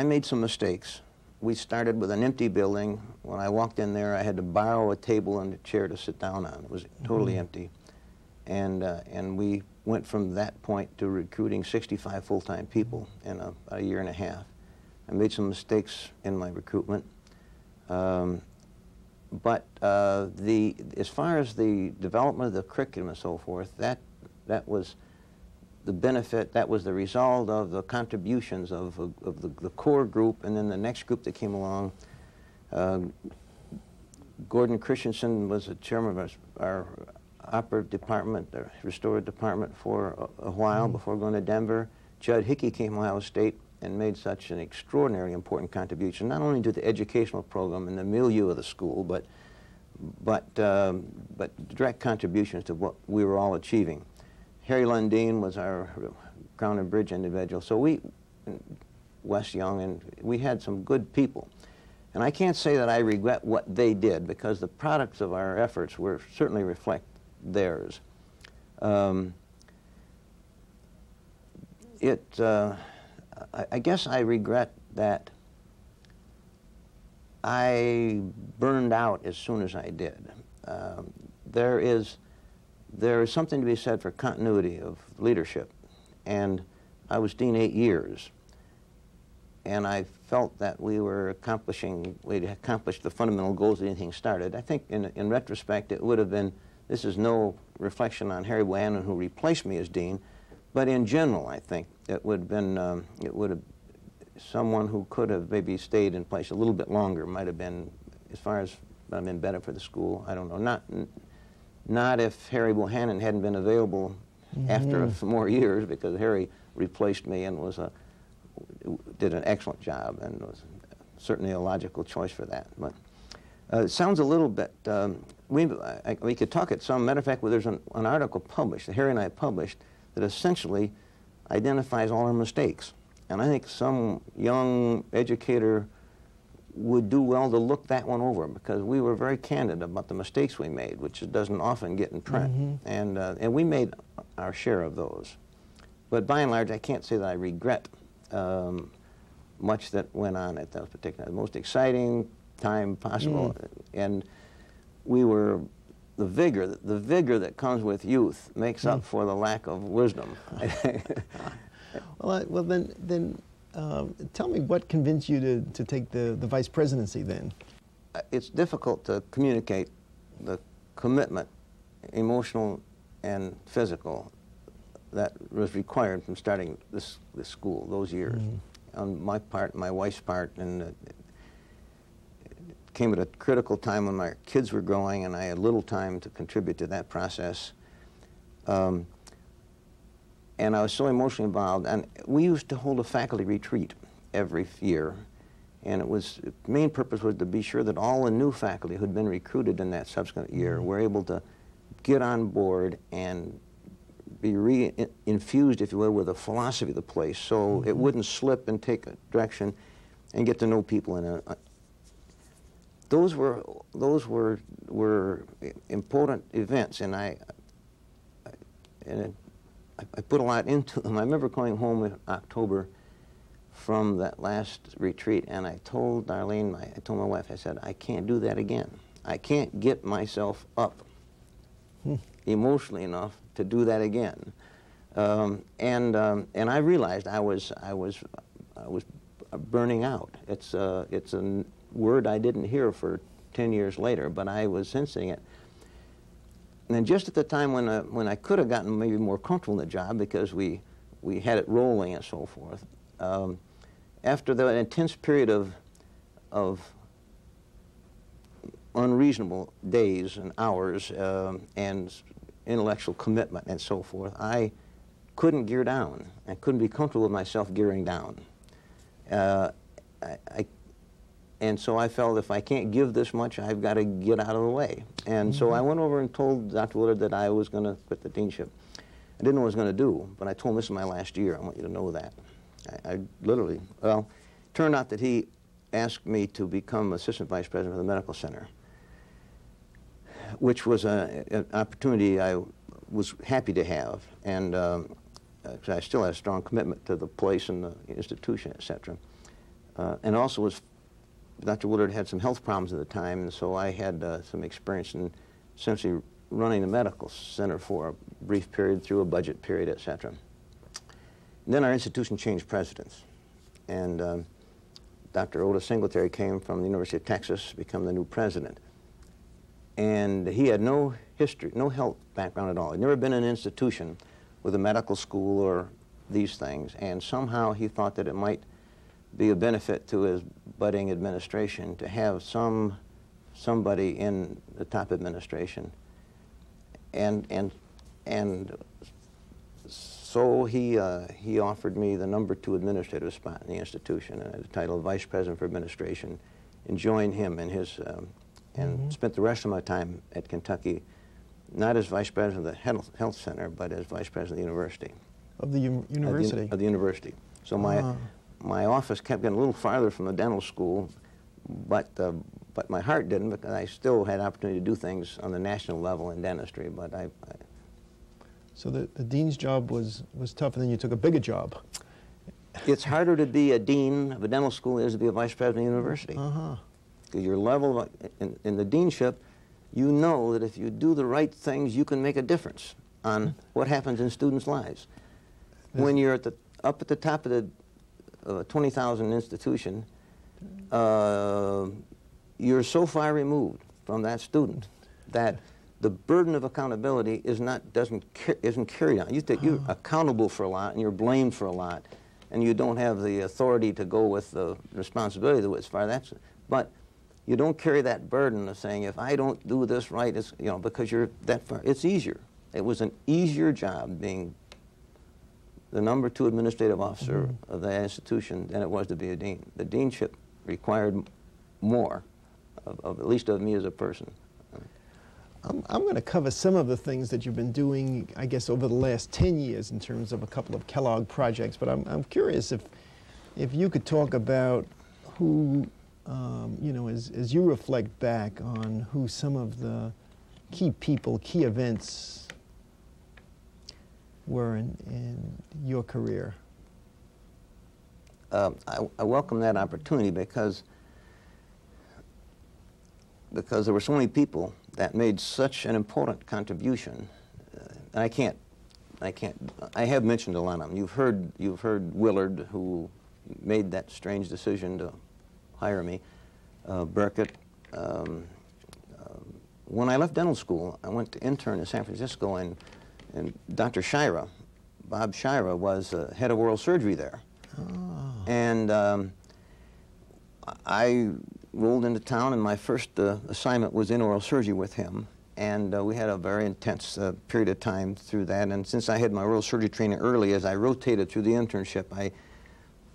made some mistakes. We started with an empty building. When I walked in there, I had to borrow a table and a chair to sit down on. It was totally empty. And we went from that point to recruiting 65 full-time people in a year and a half. I made some mistakes in my recruitment. But as far as the development of the curriculum and so forth, that was the benefit, that was the result of the contributions of the core group, and then the next group that came along. Gordon Christensen was the chairman of our operative department, the restorative department, for a while before going to Denver. Judd Hickey came from Ohio State and made such an extraordinarily important contribution, not only to the educational program and the milieu of the school, but direct contributions to what we were all achieving. Harry Lundeen was our ground and bridge individual. So Wes Young, and we had some good people. And I can't say that I regret what they did, because the products of our efforts certainly reflect theirs. I guess I regret that I burned out as soon as I did. There is something to be said for continuity of leadership, and I was dean 8 years, and I felt that we'd accomplished the fundamental goals that anything started. I think in retrospect it would have been, this is no reflection on Harry Bohannon, who replaced me as dean, but in general I think it would have been, someone who could have maybe stayed in place a little bit longer might have been, as far as been better for the school. I don't know. Not if Harry Bohannon hadn't been available after a few more years, because Harry replaced me and did an excellent job and was certainly a logical choice for that. But it sounds a little bit, we could talk at some, matter of fact, there's an article published, that Harry and I published, that essentially identifies all our mistakes. And I think some young educator would do well to look that one over, because we were very candid about the mistakes we made, which doesn't often get in print. And we made our share of those. But by and large, I can't say that I regret much that went on at those particular. The most exciting time possible. And we were, the vigor that comes with youth makes up for the lack of wisdom. Well, then tell me what convinced you to take the vice presidency then? It's difficult to communicate the commitment, emotional and physical, that was required from starting this school those years. On my part, my wife's part, and it came at a critical time when my kids were growing and I had little time to contribute to that process. And I was so emotionally involved. And we used to hold a faculty retreat every year. And it was, the main purpose was to be sure that all the new faculty who had been recruited in that subsequent year were able to get on board and be re-infused, if you will, with the philosophy of the place, so it wouldn't slip and take a direction, and get to know people in a. Those were important events, and I put a lot into them. I remember going home in October from that last retreat, and I told Darlene, I told my wife, I said, I can't do that again. I can't get myself up emotionally enough to do that again. And I realized I was burning out. It's a word I didn't hear for 10 years later, but I was sensing it. And then just at the time when I could have gotten maybe more comfortable in the job because we had it rolling and so forth, after the intense period of unreasonable days and hours and intellectual commitment and so forth, I couldn't gear down. I couldn't be comfortable with myself gearing down. And so I felt if I can't give this much, I've got to get out of the way. And so I went over and told Dr. Willard that I was going to quit the deanship. I didn't know what I was going to do, but I told him this is my last year. I want you to know that. I literally, well, it turned out that he asked me to become assistant vice president of the medical center, which was an opportunity I was happy to have, and I still had a strong commitment to the place and the institution, etc. And also was, Dr. Willard had some health problems at the time, and so I had some experience in essentially running the medical center for a brief period through a budget period, etc. Then our institution changed presidents, and Dr. Otis Singletary came from the University of Texas to become the new president. And he had no history, no health background at all. He'd never been in an institution with a medical school or these things, and somehow he thought that it might be a benefit to his budding administration to have somebody in the top administration. And so he offered me the #2 administrative spot in the institution, and the title of Vice President for Administration, and joined him in his and spent the rest of my time at Kentucky, not as vice president of the health center, but as vice president of the university. Of the university? Of the university. So my office kept getting a little farther from the dental school, but my heart didn't, because I still had opportunity to do things on the national level in dentistry. But So the dean's job was tough, and then you took a bigger job. It's harder to be a dean of a dental school than it is to be a vice president of a university. Because your level in the deanship, you know that if you do the right things, you can make a difference on what happens in students' lives. When you're up at the top of the 20,000 institution, you're so far removed from that student that the burden of accountability isn't carried on. You're accountable for a lot, and you're blamed for a lot, and you don't have the authority to go with the responsibility as far as that's. But you don't carry that burden of saying, if I don't do this right, it's, you know, because you're that far. It's easier. It was an easier job being the #2 administrative officer of the institution than it was to be a dean. The deanship required more, at least of me as a person. I'm going to cover some of the things that you've been doing, I guess, over the last 10 years in terms of a couple of Kellogg projects, but I'm curious if you could talk about who, you know, as you reflect back on who some of the key people, key events were in your career. I welcome that opportunity because because there were so many people that made such an important contribution. I have mentioned a lot of them. You've heard Willard, who made that strange decision to hire me, Burkett. When I left dental school, I went to intern in San Francisco, and Dr. Shira, Bob Shira, was head of oral surgery there. Oh. And I rolled into town, and my first assignment was in oral surgery with him. And we had a very intense period of time through that. And since I had my oral surgery training early, as I rotated through the internship,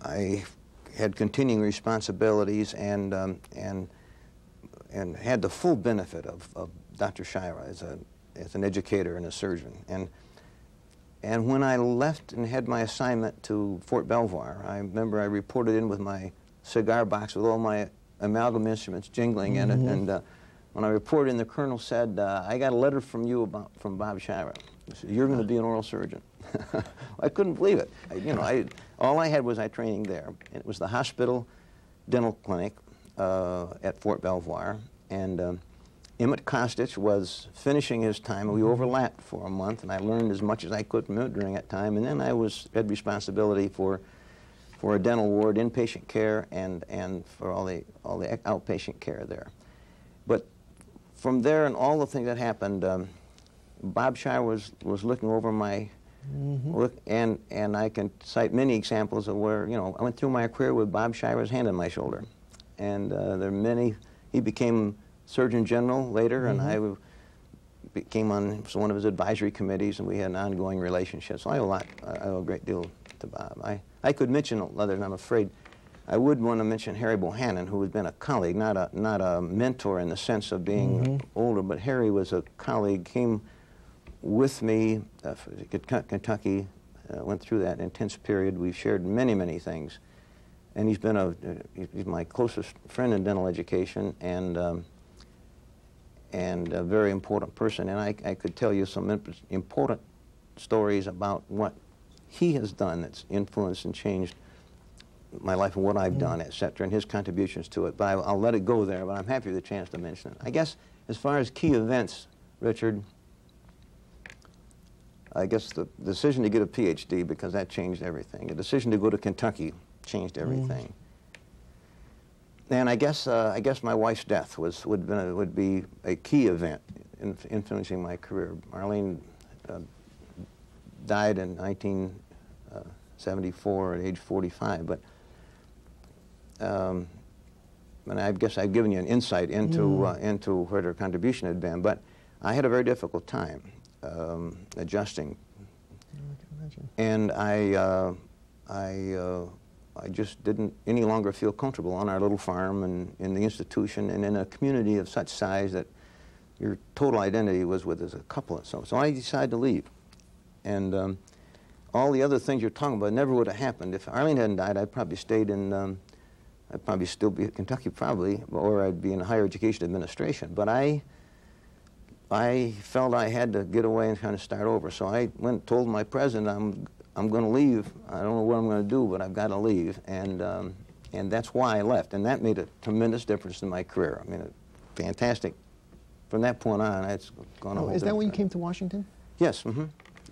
I had continuing responsibilities and had the full benefit of Dr. Shira as an educator and a surgeon. And when I left and had my assignment to Fort Belvoir, I remember I reported in with my cigar box with all my amalgam instruments jingling in it. And when I reported in, the colonel said, "I got a letter from you from Bob Shira. He said, 'You're going to be an oral surgeon.'" I couldn't believe it. All I had was my training there. It was the hospital dental clinic at Fort Belvoir, and Emmett Kostich was finishing his time. We overlapped for a month, and I learned as much as I could from him during that time. And then I had responsibility for a dental ward, inpatient care, and for all the outpatient care there. But from there and all the things that happened, Bob Shire was looking over my look, and I can cite many examples of where, I went through my career with Bob Shire's hand on my shoulder. And there are many. He became Surgeon General later, and I became on one of his advisory committees, and we had an ongoing relationship. So I owe a great deal to Bob. I could mention others, and I'm afraid I would want to mention Harry Bohannon, who has been a colleague, not a mentor in the sense of being older, but Harry was a colleague, came with me to Kentucky, went through that intense period. We've shared many, many things. And he's been he's my closest friend in dental education, and a very important person. And I could tell you some important stories about what he has done that's influenced and changed my life and what I've done, etc., and his contributions to it. But I'll let it go there, but I'm happy with the chance to mention it. I guess as far as key events, Richard, I guess the decision to get a PhD, because that changed everything. The decision to go to Kentucky changed everything. And I guess my wife's death would be a key event in influencing my career. Marlene died in 1974 at age 45, but and I guess I've given you an insight into what her contribution had been. But I had a very difficult time adjusting, and I just didn't any longer feel comfortable on our little farm and in the institution and in a community of such size that your total identity was with as a couple. So I decided to leave. And all the other things you're talking about never would have happened. If Arlene hadn't died, I'd probably stayed in, I'd probably still be at Kentucky probably, or I'd be in higher education administration. But I felt I had to get away and kind of start over. So I went and told my president, I'm going to leave. I don't know what I'm going to do, but I've got to leave. And that's why I left. And that made a tremendous difference in my career. I mean, fantastic. From that point on, it's gone on. Is that when you came to Washington? Yes.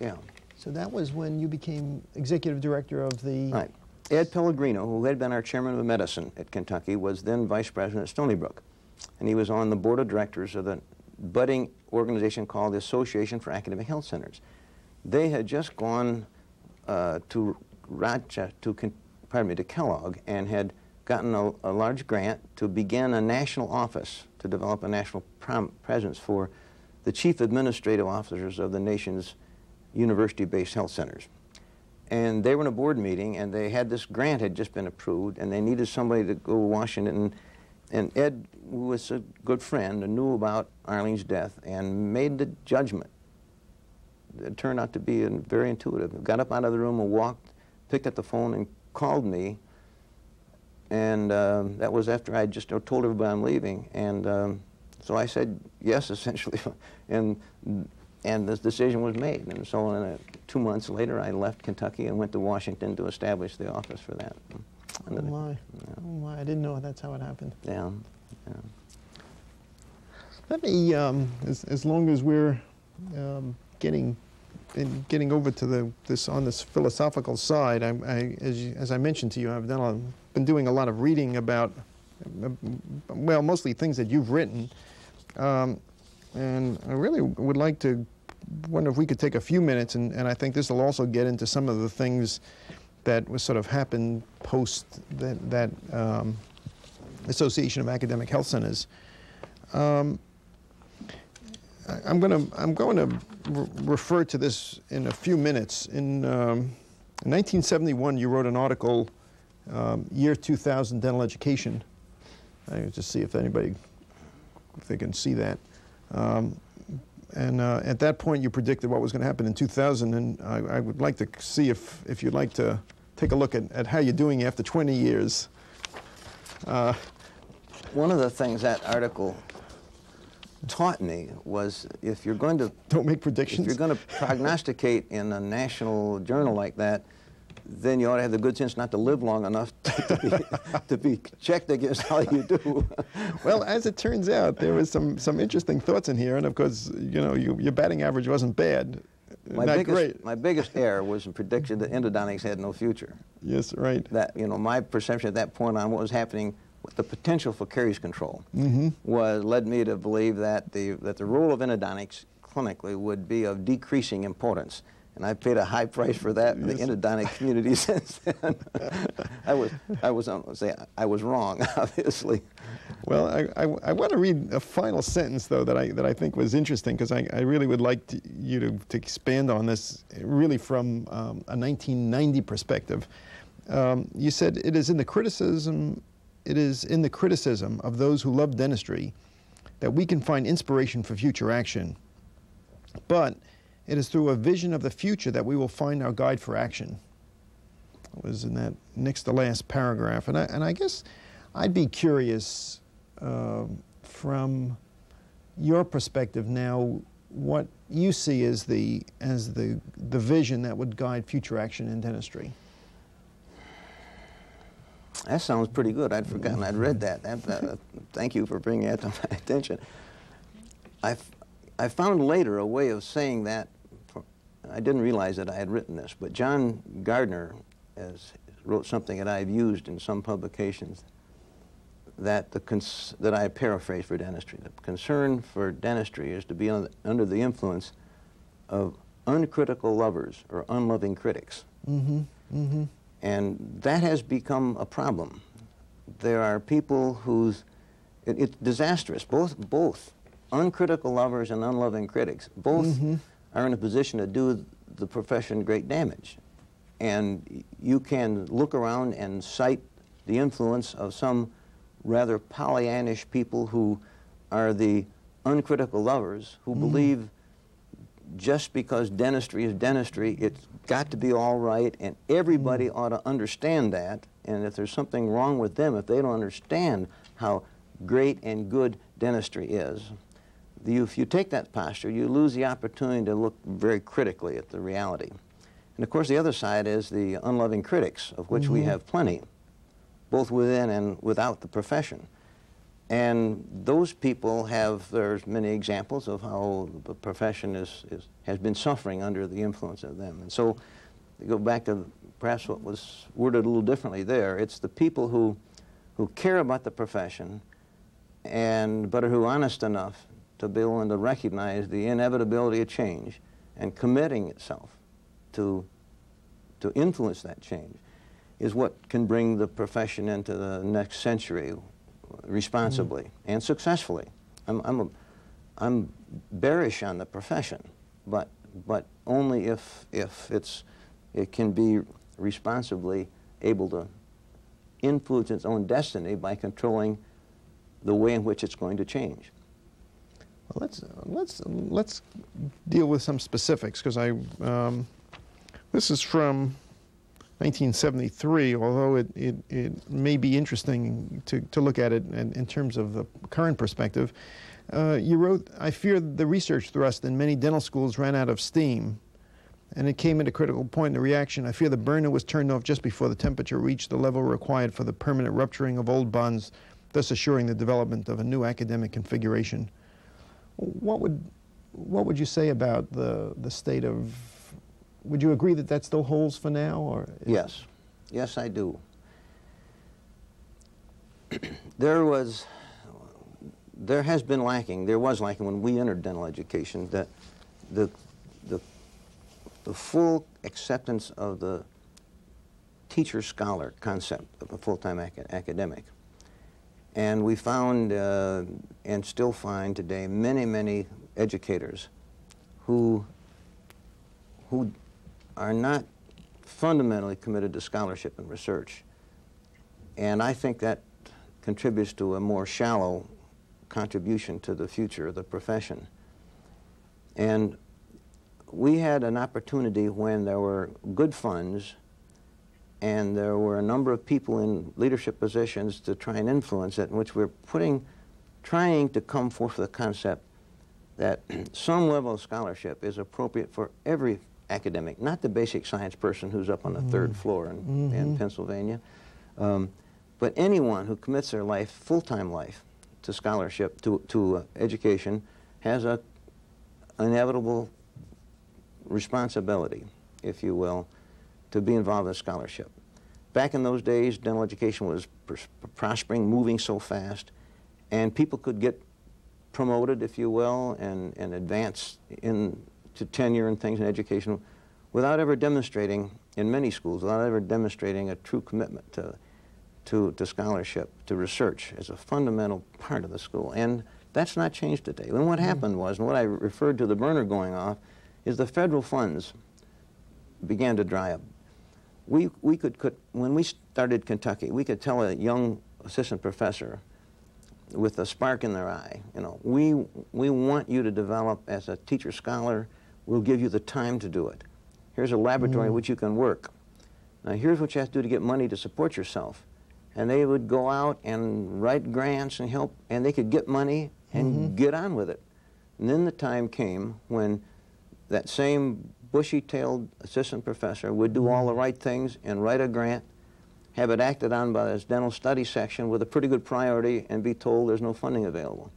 Yeah. So that was when you became executive director of the... Right. Ed Pellegrino, who had been our chairman of medicine at Kentucky, was then vice president at Stony Brook. And he was on the board of directors of the budding organization called the Association for Academic Health Centers. They had just gone to Kellogg and had gotten a large grant to begin a national office to develop a national presence for the chief administrative officers of the nation's university-based health centers. And they were in a board meeting, and they had this grant had just been approved, and they needed somebody to go to Washington. And Ed, who was a good friend and knew about Arlene's death, and made the judgment. It turned out to be very intuitive. Got up out of the room and walked, picked up the phone and called me. And that was after I just told everybody I'm leaving. And so I said yes, essentially. And this decision was made. And so 2 months later, I left Kentucky and went to Washington to establish the office for that. Oh my, I didn't know that's how it happened. Yeah. Let me, as long as we're getting over to on this philosophical side, as I mentioned to you, I've been doing a lot of reading about, well, mostly things that you've written, and I really would like to wonder if we could take a few minutes, and I think this will also get into some of the things that was sort of happened post that Association of Academic Health Centers. I'm going to refer to this in a few minutes. In 1971, you wrote an article, Year 2000 Dental Education. I just see if they can see that. At that point, you predicted what was going to happen in 2000, and I would like to see if you'd like to take a look at how you're doing after 20 years. One of the things that article taught me was if you're going to don't make predictions. If you're going to prognosticate in a national journal like that, then you ought to have the good sense not to live long enough to be checked against how you do. Well, as it turns out, there was some interesting thoughts in here, and of course, you know, your batting average wasn't bad. My biggest error was a prediction that endodontics had no future. Yes, right. That, you know, my perception at that point on what was happening with the potential for caries control led me to believe that the role of endodontics clinically would be of decreasing importance. And I paid a high price for that in the endodontic community since then. I was wrong, obviously. Well, I want to read a final sentence, though, that I think was interesting, because I really would like you to expand on this, really from a 1990 perspective. You said, it is in the criticism of those who love dentistry that we can find inspiration for future action. But it is through a vision of the future that we will find our guide for action. It was in that next to last paragraph. And I guess I'd be curious from your perspective now, what you see as the vision that would guide future action in dentistry. That sounds pretty good. I'd forgotten I'd read that. Thank you for bringing that to my attention. I found later a way of saying that. I didn't realize that I had written this, but John Gardner wrote something that I've used in some publications that I paraphrase for dentistry. The concern for dentistry is to be under the influence of uncritical lovers or unloving critics. And that has become a problem. There are people it's disastrous. Both uncritical lovers and unloving critics, both are in a position to do the profession great damage. And you can look around and cite the influence of some rather Pollyannish people who are the uncritical lovers, who believe just because dentistry is dentistry, it's got to be all right, and everybody ought to understand that. And if there's something wrong with them, if they don't understand how great and good dentistry is, if you take that posture, you lose the opportunity to look very critically at the reality. And of course, the other side is the unloving critics, of which we have plenty, both within and without the profession. And those people there's many examples of how the profession has been suffering under the influence of them. And so, to go back to perhaps what was worded a little differently there, it's the people who care about the profession but who are honest enough to be willing to recognize the inevitability of change and committing itself to influence that change is what can bring the profession into the next century responsibly and successfully. I'm bearish on the profession, but only if it can be responsibly able to influence its own destiny by controlling the way in which it's going to change. Well, let's deal with some specifics, because this is from 1973, although it may be interesting to look at it in terms of the current perspective. You wrote, "I fear the research thrust in many dental schools ran out of steam, and it came at a critical point in the reaction. I fear the burner was turned off just before the temperature reached the level required for the permanent rupturing of old bonds, thus assuring the development of a new academic configuration." What would you say about the state of? Would you agree that that still holds for now, or? Yes, yes, I do. There has been lacking. There was lacking when we entered dental education, that the full acceptance of the teacher-scholar concept of a full-time academic. And we found, and still find today, many educators who are not fundamentally committed to scholarship and research. And I think that contributes to a more shallow contribution to the future of the profession. And we had an opportunity when there were good funds and there were a number of people in leadership positions to try and influence it, in which we're trying to come forth with the concept that some level of scholarship is appropriate for every academic, not the basic science person who's up on the third floor in Pennsylvania, but anyone who commits their life, full-time life, to scholarship, to education, has an inevitable responsibility, if you will, to be involved in scholarship. Back in those days, dental education was prospering, moving so fast, and people could get promoted, if you will, and advance to tenure and things in education without ever demonstrating, in many schools, without ever demonstrating a true commitment to scholarship, to research as a fundamental part of the school. And that's not changed today. And what happened was, and what I referred to the burner going off, is the federal funds began to dry up. When we started Kentucky, we could tell a young assistant professor with a spark in their eye, you know, we want you to develop as a teacher scholar. We'll give you the time to do it. Here's a laboratory in which you can work. Now here's what you have to do to get money to support yourself. And they would go out and write grants and help, and they could get money and get on with it. And then the time came when that same bushy-tailed assistant professor would do all the right things and write a grant, have it acted on by this dental study section with a pretty good priority, and be told there's no funding available.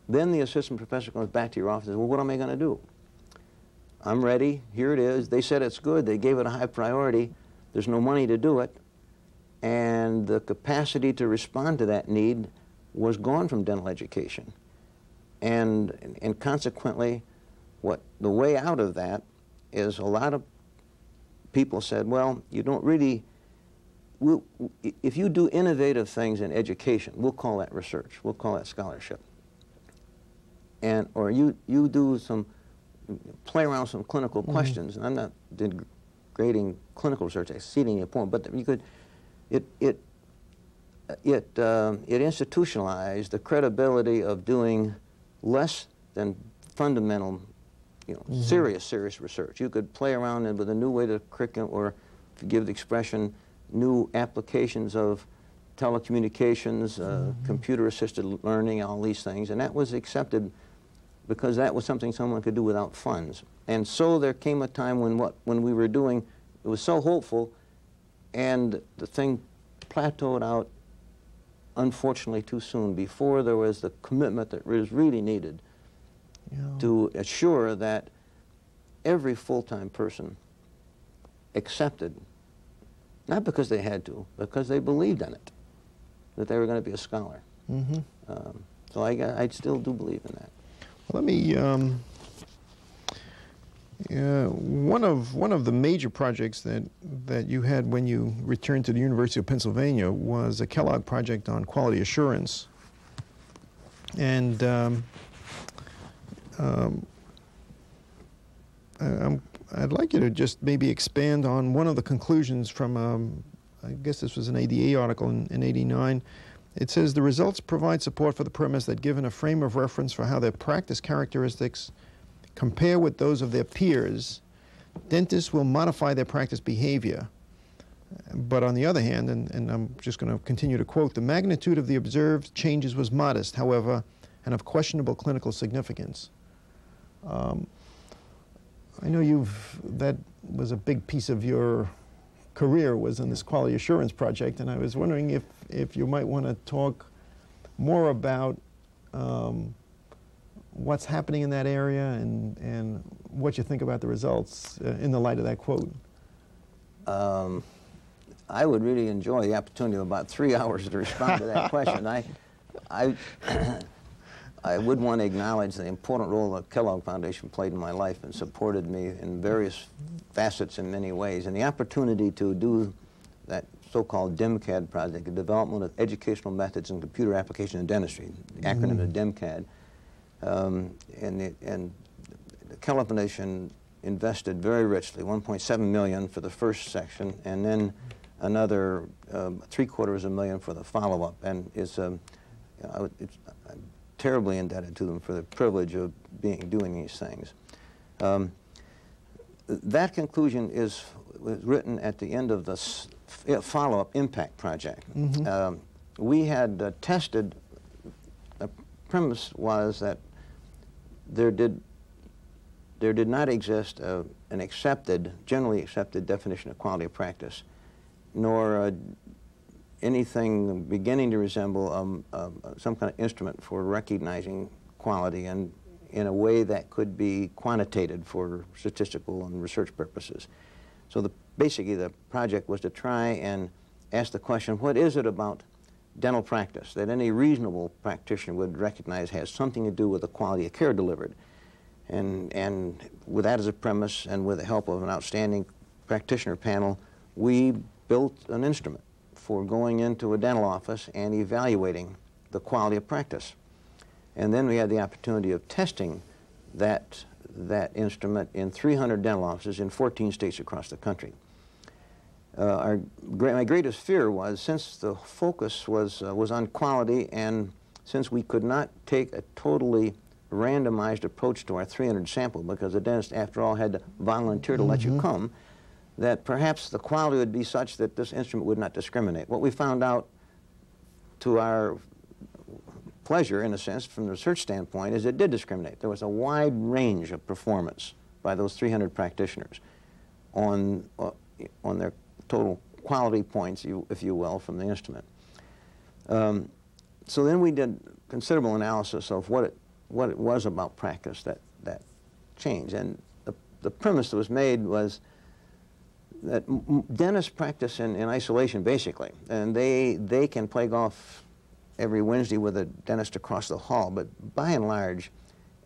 Then the assistant professor comes back to your office and says, well, what am I going to do? I'm ready, here it is. They said it's good, they gave it a high priority, there's no money to do it, and the capacity to respond to that need was gone from dental education. And consequently, the way out of that is a lot of people said, well, you don't really, if you do innovative things in education, we'll call that research, we'll call that scholarship. Or you do play around with some clinical questions, and I'm not degrading clinical research, exceeding your point, but you could, it institutionalized the credibility of doing less than fundamental, you know, serious research. You could play around with a new way to curriculum, or to give the expression, new applications of telecommunications, computer-assisted learning, all these things, and that was accepted because that was something someone could do without funds. And so there came a time when we were doing, it was so hopeful, and the thing plateaued out, unfortunately, too soon, before there was the commitment that was really needed to assure that every full-time person accepted, not because they had to, because they believed in it, that they were going to be a scholar. So I still do believe in that. Let me, one of the major projects that you had when you returned to the University of Pennsylvania was a Kellogg project on quality assurance. And I'd like you to just maybe expand on one of the conclusions from, I guess this was an ADA article in '89. It says, the results provide support for the premise that given a frame of reference for how their practice characteristics compare with those of their peers, dentists will modify their practice behavior. But on the other hand, and I'm just going to continue to quote, the magnitude of the observed changes was modest, however, and of questionable clinical significance. I know that was a big piece of your career, was in this quality assurance project, and I was wondering if you might want to talk more about what's happening in that area and what you think about the results in the light of that quote? I would really enjoy the opportunity of about 3 hours to respond to that question. I would want to acknowledge the important role the Kellogg Foundation played in my life and supported me in various facets in many ways. And the opportunity to do that so-called DEMCAD project, the Development of Educational Methods in Computer Application in Dentistry, the acronym of DEMCAD, and the Kellogg Foundation invested very richly, $1.7 million for the first section, and then another $750,000 for the follow-up. And I'm terribly indebted to them for the privilege of doing these things. That conclusion was written at the end of the follow-up impact project. We had tested. The premise was that there did not exist an generally accepted definition of quality of practice, nor anything beginning to resemble some kind of instrument for recognizing quality and in a way that could be quantitated for statistical and research purposes. So basically the project was to try and ask the question, what is it about dental practice that any reasonable practitioner would recognize has something to do with the quality of care delivered? And with that as a premise and with the help of an outstanding practitioner panel, we built an instrument for going into a dental office and evaluating the quality of practice. And then we had the opportunity of testing that instrument in 300 dental offices in 14 states across the country. My greatest fear was, since the focus was on quality, and since we could not take a totally randomized approach to our 300 sample, because the dentist, after all, had to volunteer to let you come, that perhaps the quality would be such that this instrument would not discriminate. What we found out, to our pleasure, in a sense, from the research standpoint, is it did discriminate. There was a wide range of performance by those 300 practitioners on their total quality points, if you will, from the instrument. So then we did considerable analysis of what it was about practice that changed. And the premise that was made was that dentists practice in isolation, basically. And they can play golf every Wednesday with a dentist across the hall, but by and large,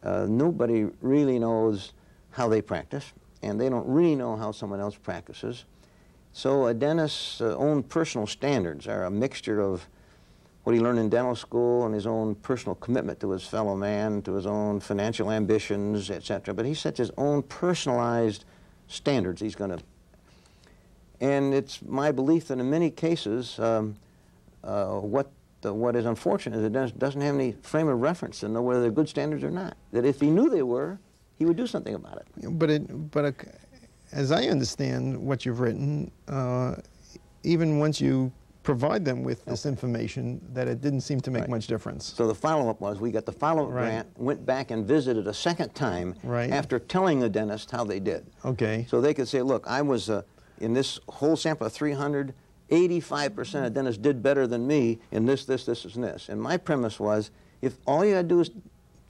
nobody really knows how they practice, and they don't really know how someone else practices. So a dentist's own personal standards are a mixture of what he learned in dental school and his own personal commitment to his fellow man, to his own financial ambitions, etc. But he sets his own personalized standards he's going to. And it's my belief that in many cases, what is unfortunate is the dentist doesn't have any frame of reference to know whether they're good standards or not. That if he knew they were, he would do something about it. But as I understand what you've written, even once you provide them with this information, that it didn't seem to make much difference. So the follow-up was, we got the follow-up grant, went back and visited a second time after telling the dentist how they did. Okay. So they could say, look, I was in this whole sample of 300, 85% of dentists did better than me in this, and this. And my premise was, if all you got to do is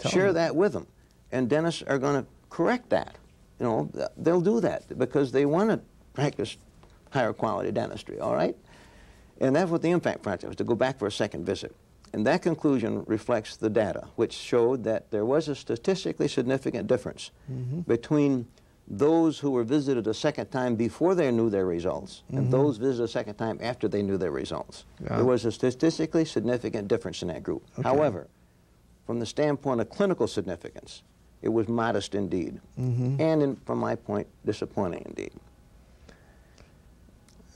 share that with them, and dentists are going to correct that. You know, they'll do that because they want to practice higher quality dentistry, all right? And that's what the impact project was, to go back for a second visit. And that conclusion reflects the data, which showed that there was a statistically significant difference between those who were visited a second time before they knew their results and those visited a second time after they knew their results. There was a statistically significant difference in that group. However, from the standpoint of clinical significance, it was modest indeed, and from my point, disappointing indeed.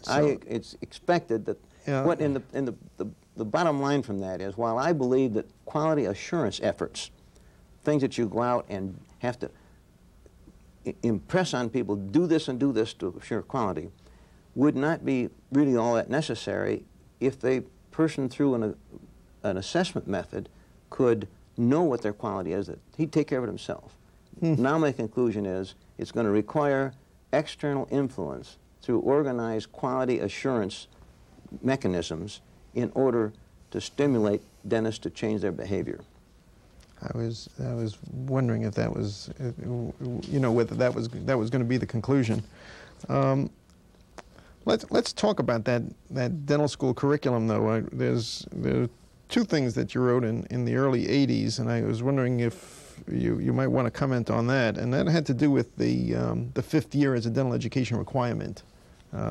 So, it's expected that the bottom line from that is, while I believe that quality assurance efforts, things that you go out and have to impress on people, do this and do this to assure quality, would not be really all that necessary if the person through an assessment method could know what their quality is, that he'd take care of it himself. Now my conclusion is, it's going to require external influence through organized quality assurance mechanisms in order to stimulate dentists to change their behavior. I was wondering if that was, you know, whether that was going to be the conclusion. Let's talk about that dental school curriculum, though. There are two things that you wrote in the early '80s, and I was wondering if you might want to comment on that. And that had to do with the 5th year as a dental education requirement.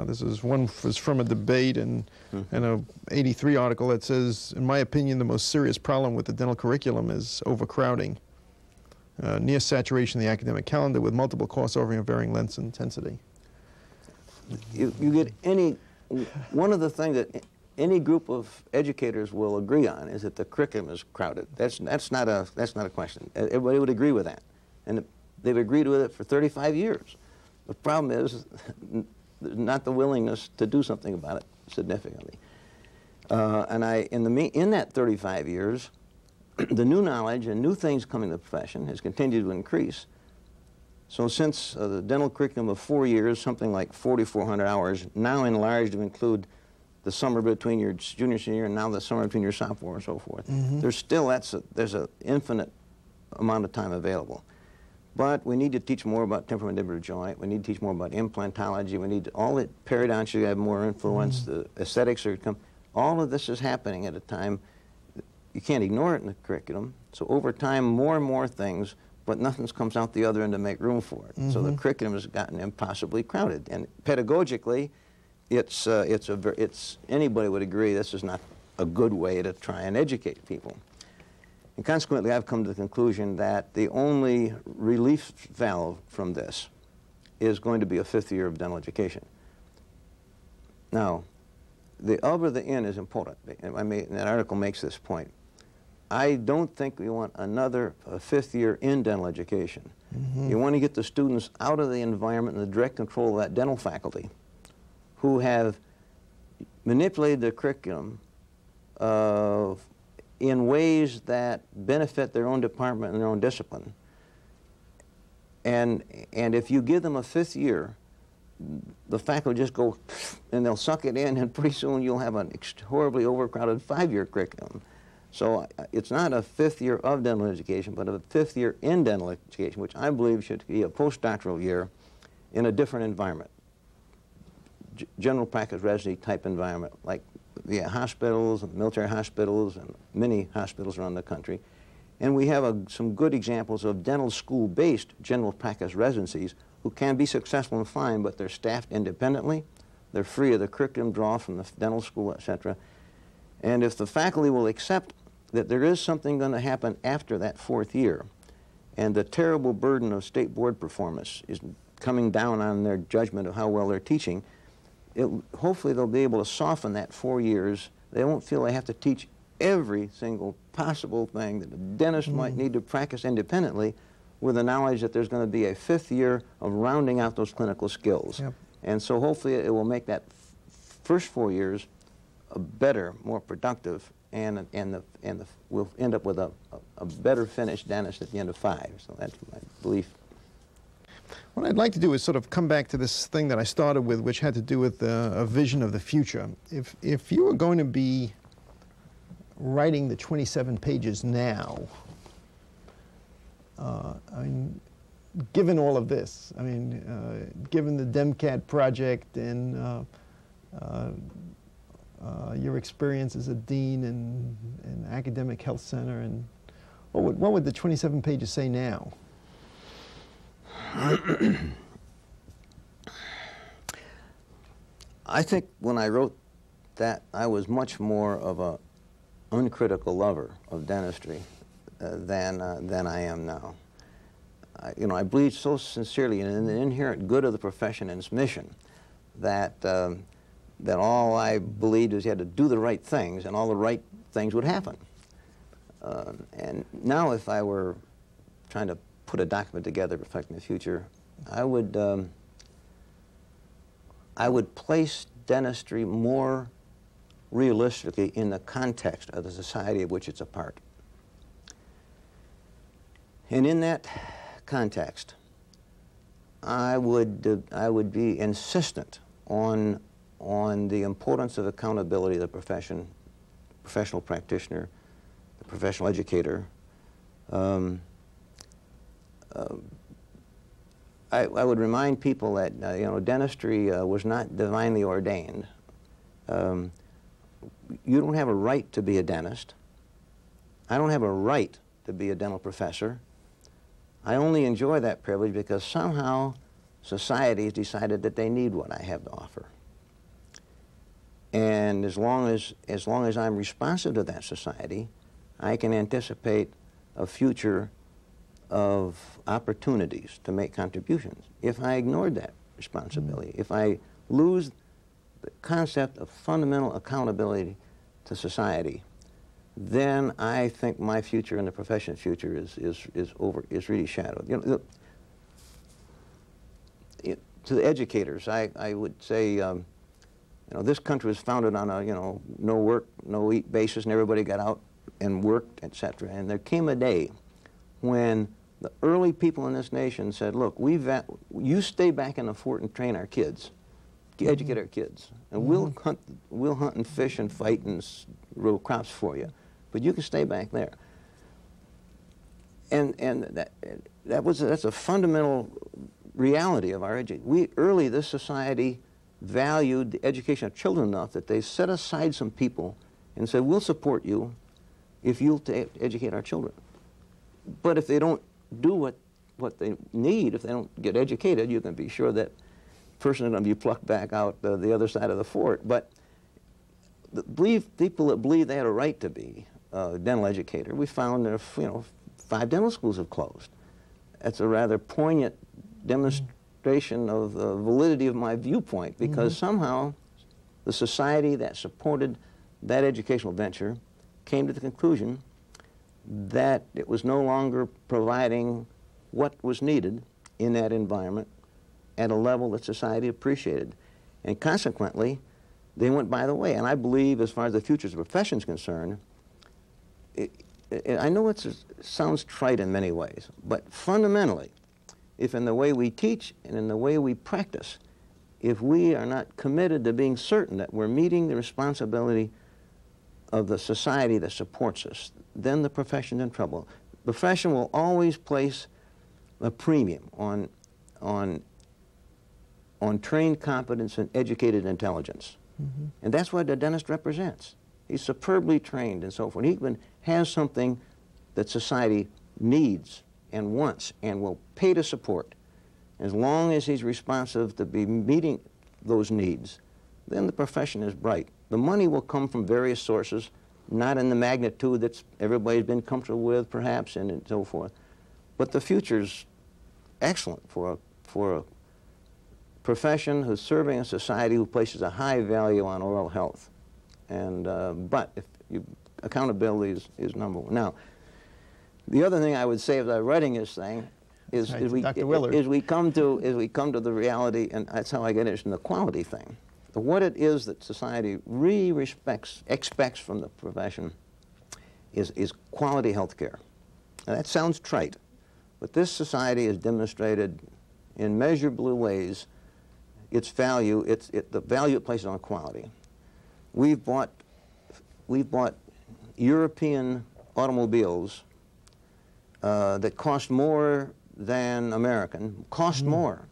This is was from a debate and a '83 article that says, in my opinion, the most serious problem with the dental curriculum is overcrowding, near saturation of the academic calendar with multiple course offering of varying lengths and intensity. You get one of the things that any group of educators will agree on is that the curriculum is crowded. That's not a question. Everybody would agree with that, and they've agreed with it for 35 years. The problem is not the willingness to do something about it significantly. And in that 35 years, the new knowledge and new things coming to the profession has continued to increase. So since the dental curriculum of 4 years, something like 4,400 hours, now enlarged to include the summer between your junior, senior, and now the summer between your sophomore and so forth. There's still, there's an infinite amount of time available. But we need to teach more about temporomandibular joint. We need to teach more about implantology. We need all the periodontics should have more influence. The aesthetics are come. All of this is happening at a time. You can't ignore it in the curriculum. So over time, more and more things, but nothing comes out the other end to make room for it. So the curriculum has gotten impossibly crowded. And pedagogically, it's anybody would agree this is not a good way to try and educate people. And consequently, I've come to the conclusion that the only relief valve from this is going to be a 5th year of dental education. Now, the of or the in is important. That article makes this point. I don't think we want another 5th year in dental education. You want to get the students out of the environment and the direct control of that dental faculty who have manipulated the curriculum in ways that benefit their own department and their own discipline. And if you give them a 5th year, the faculty just go and they'll suck it in, and pretty soon you'll have an horribly overcrowded 5-year curriculum. So it's not a 5th year of dental education, but a 5th year in dental education, which I believe should be a postdoctoral year in a different environment. General practice residency type environment, like the hospitals, and military hospitals, and many hospitals around the country. And we have some good examples of dental school-based general practice residencies who can be successful and fine, but they're staffed independently. They're free of the curriculum draw from the dental school, etc. And if the faculty will accept that there is something going to happen after that 4th year, and the terrible burden of state board performance is coming down on their judgment of how well they're teaching, hopefully they'll be able to soften that 4 years. They won't feel they have to teach every single possible thing that a dentist might need to practice independently, with the knowledge that there's going to be a 5th year of rounding out those clinical skills. And so hopefully it will make that first 4 years better, more productive, and we'll end up with a better finished dentist at the end of 5. So that's my belief. What I'd like to do is sort of come back to this thing that I started with, which had to do with a vision of the future. If you were going to be writing the 27 pages now, I mean, given all of this, I mean, given the DEMCAT project and your experience as a dean in academic health center, and what would the 27 pages say now? I think when I wrote that, I was much more of an uncritical lover of dentistry than I am now. I believe so sincerely in the inherent good of the profession and its mission that all I believed is you had to do the right things, and all the right things would happen. And now, if I were trying to put a document together reflecting the future, I would place dentistry more realistically in the context of the society of which it's a part. And in that context, I would be insistent on the importance of accountability of the profession, professional practitioner, the professional educator, I would remind people that you know, dentistry was not divinely ordained. You don't have a right to be a dentist. I don't have a right to be a dental professor. I only enjoy that privilege because somehow society has decided that they need what I have to offer. And as long as I'm responsive to that society, I can anticipate a future of opportunities to make contributions. If I ignored that responsibility, if I lose the concept of fundamental accountability to society, then I think my future and the profession's future is really shadowed. You know, to the educators, I would say, you know, this country was founded on a, you know, no work, no eat basis, and everybody got out and worked, etc. And there came a day when the early people in this nation said, look, you stay back in the fort and train our kids, educate our kids, and we'll hunt and fish and fight and grow crops for you, but you can stay back there. And that's a fundamental reality of our education. Early, this society valued the education of children enough that they set aside some people and said, we'll support you if you'll educate our children. But if they don't do what they need, if they don't get educated, you can be sure that person is going to be plucked back out the other side of the fort. But people that believe they had a right to be a dental educator, we found that, you know, 5 dental schools have closed. That's a rather poignant demonstration of the validity of my viewpoint, because somehow the society that supported that educational venture came to the conclusion that it was no longer providing what was needed in that environment at a level that society appreciated. And consequently, they went by the way. And I believe, as far as the future of the profession is concerned, I know it sounds trite in many ways, but fundamentally, if in the way we teach and in the way we practice, if we are not committed to being certain that we're meeting the responsibility of the society that supports us, then the profession's in trouble. The profession will always place a premium on trained competence and educated intelligence. And that's what the dentist represents. He's superbly trained and so forth. He even has something that society needs and wants and will pay to support. As long as he's responsive to be meeting those needs, then the profession is bright. The money will come from various sources, not in the magnitude that everybody's been comfortable with, perhaps, and so forth. But the future's excellent for a profession who's serving a society who places a high value on oral health. And but accountability is number one. Now, the other thing I would say as I'm writing this thing is, we come to the reality, and that's how I get interested in the quality thing. What it is that society really expects from the profession is quality health care. Now, that sounds trite, but this society has demonstrated in measurable ways its value, the value it places on quality. We've bought European automobiles that cost more than American, more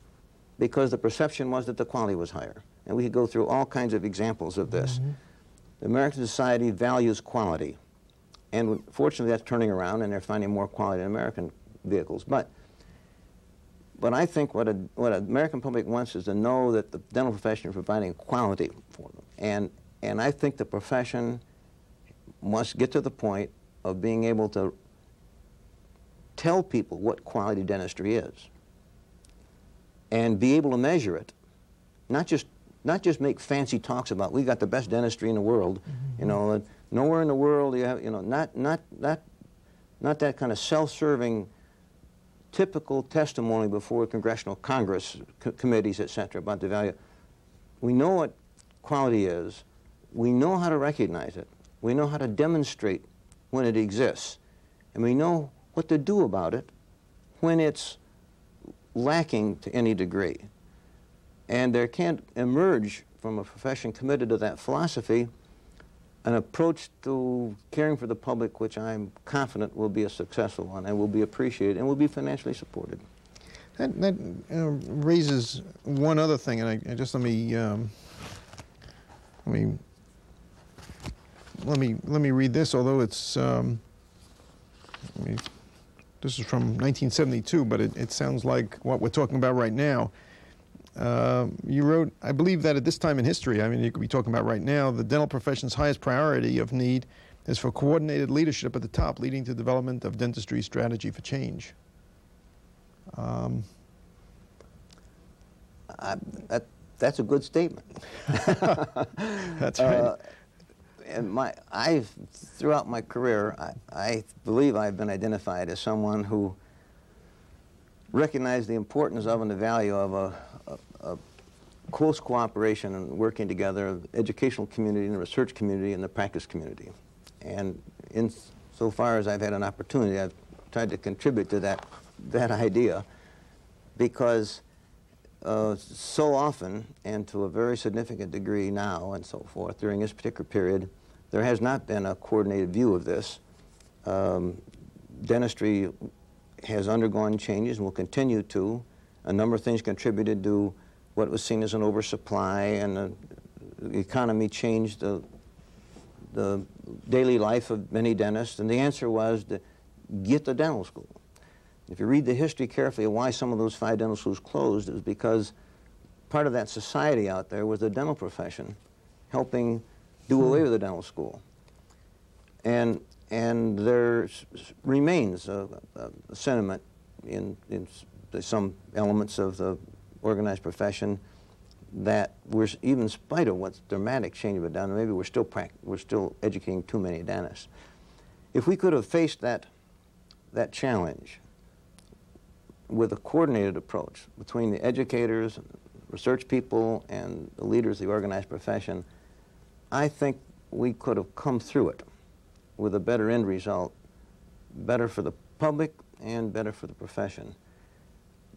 because the perception was that the quality was higher. And we could go through all kinds of examples of this. The American society values quality. And fortunately, that's turning around, and they're finding more quality in American vehicles. But I think what an American public wants is to know that the dental profession is providing quality for them. And I think the profession must get to the point of being able to tell people what quality dentistry is and be able to measure it, not just make fancy talks about we got the best dentistry in the world. You know, nowhere in the world you have, you know, not that kind of self-serving typical testimony before Congressional Congress committees, etc., about the value. We know what quality is. We know how to recognize it. We know how to demonstrate when it exists. And we know what to do about it when it's lacking to any degree. And there can't emerge from a profession committed to that philosophy an approach to caring for the public which I'm confident will be a successful one and will be appreciated and will be financially supported. That raises one other thing, and I just let me read this. Although it's this is from 1972, but it sounds like what we're talking about right now. You wrote, I believe that at this time in history, I mean, you could be talking about right now, the dental profession's highest priority of need is for coordinated leadership at the top, leading to development of dentistry strategy for change. That's a good statement. That's right. And throughout my career, I believe I've been identified as someone who recognized the importance of and the value of a close cooperation and working together of the educational community and the research community and the practice community. And insofar as I've had an opportunity, I've tried to contribute to that idea, because so often, and to a very significant degree now and so forth, during this particular period, there has not been a coordinated view of this. Dentistry has undergone changes and will continue to. A number of things contributed to what was seen as an oversupply, and the economy changed the daily life of many dentists, and the answer was to get to dental school. If you read the history carefully of why some of those 5 dental schools closed, it was because part of that society out there was the dental profession helping do away with the dental school. And there remains a sentiment in some elements of the organized profession that we're, even in spite of what dramatic change we've done, maybe we're still educating too many dentists. If we could have faced that challenge with a coordinated approach between the educators, research people, and the leaders of the organized profession, I think we could have come through it with a better end result, better for the public and better for the profession.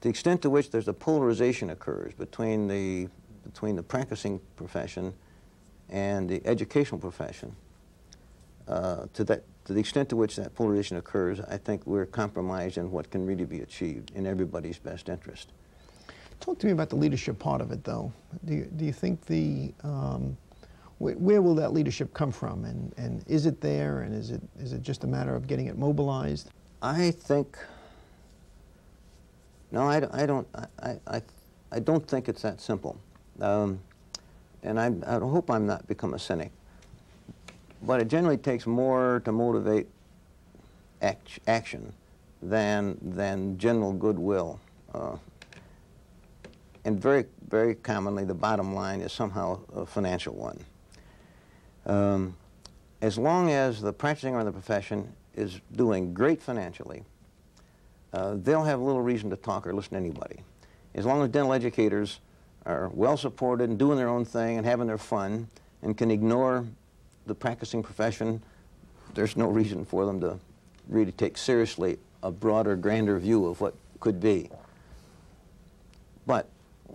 The extent to which there's a polarization occurs between the practicing profession and the educational profession, to the extent to which that polarization occurs, I think we're compromised in what can really be achieved in everybody's best interest. Talk to me about the leadership part of it, though. Do you think where will that leadership come from, and is it there, and is it just a matter of getting it mobilized? I think no, I don't think it's that simple, and I hope I'm not become a cynic. But it generally takes more to motivate action than general goodwill. And very, very commonly, the bottom line is somehow a financial one. As long as the practicing or the profession is doing great financially, they'll have little reason to talk or listen to anybody. As long as dental educators are well supported and doing their own thing and having their fun and can ignore the practicing profession, there's no reason for them to really take seriously a broader, grander view of what could be. But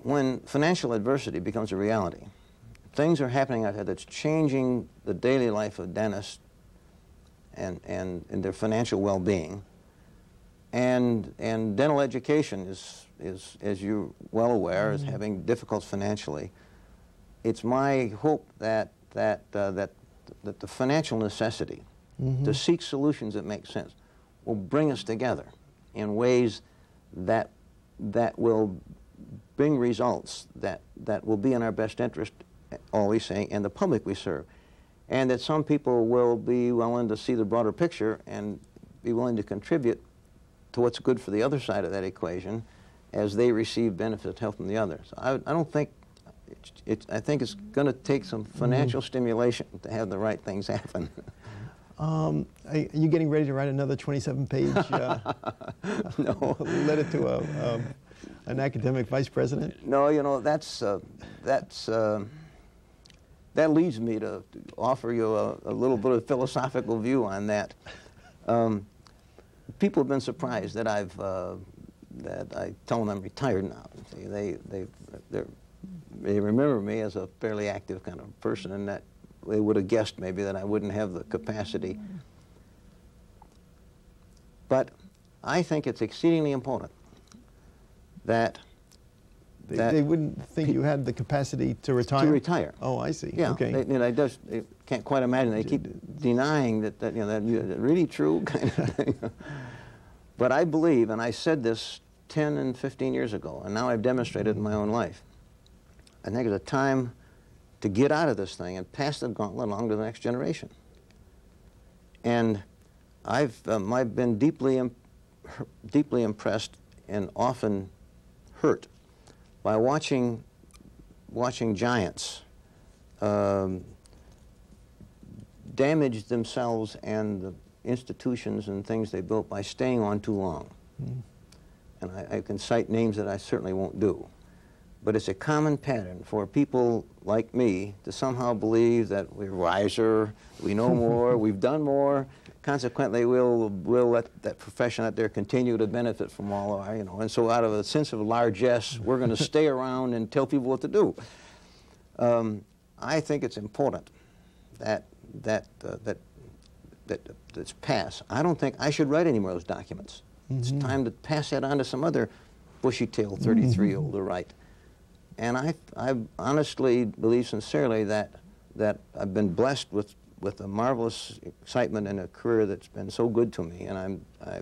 when financial adversity becomes a reality, things are happening out there that's changing the daily life of dentists and their financial well-being. And dental education is, as you're well aware, is having difficulties financially. It's my hope that the financial necessity to seek solutions that make sense will bring us together in ways that will bring results that will be in our best interest, always saying, and the public we serve. And that some people will be willing to see the broader picture and be willing to contribute to what's good for the other side of that equation as they receive benefit help from the others. So I don't think, I think it's going to take some financial stimulation to have the right things happen. Are you getting ready to write another 27-page no. letter to an academic vice president? No, you know, that leads me to offer you a little bit of philosophical view on that. People have been surprised that I tell them I'm retired now. See, they remember me as a fairly active kind of person in that they would have guessed maybe that I wouldn't have the capacity. But I think it's exceedingly important that they wouldn't think you had the capacity to retire? To retire. Oh, I see. Yeah. Okay. They can't quite imagine. They keep denying that you know, that's really true kind of thing. But I believe, and I said this 10 and 15 years ago, and now I've demonstrated in my own life, I think it's a time to get out of this thing and pass the gauntlet along to the next generation. And I've been deeply impressed and often hurt by watching giants damage themselves and the institutions and things they built by staying on too long. Mm. And I can cite names that I certainly won't do. But it's a common pattern for people like me to somehow believe that we're wiser, we know more, we've done more. Consequently, we'll let that profession out there continue to benefit from all our, you know. And so out of a sense of largesse, we're going to stay around and tell people what to do. I think it's important that's passed. I don't think I should write any more of those documents. Mm-hmm. It's time to pass that on to some other bushy-tailed 33-year-old to write. And I honestly believe sincerely that I've been blessed with a marvelous excitement and a career that's been so good to me. And I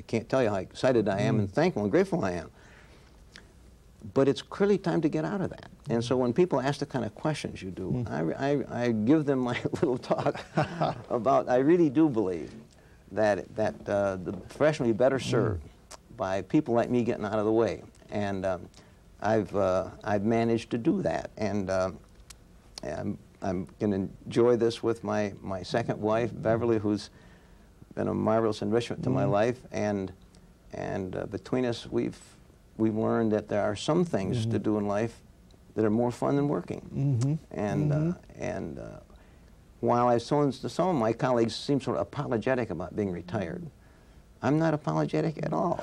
can't tell you how excited I am and thankful and grateful I am. But it's clearly time to get out of that. And so when people ask the kind of questions you do, I give them my little talk about, I really do believe that the profession will be better served by people like me getting out of the way. And I've managed to do that. And I'm going to enjoy this with my second wife, Beverly, who's been a marvelous enrichment to my life. And between us, we've learned that there are some things to do in life that are more fun than working. And while some of my colleagues seem sort of apologetic about being retired, I'm not apologetic at all.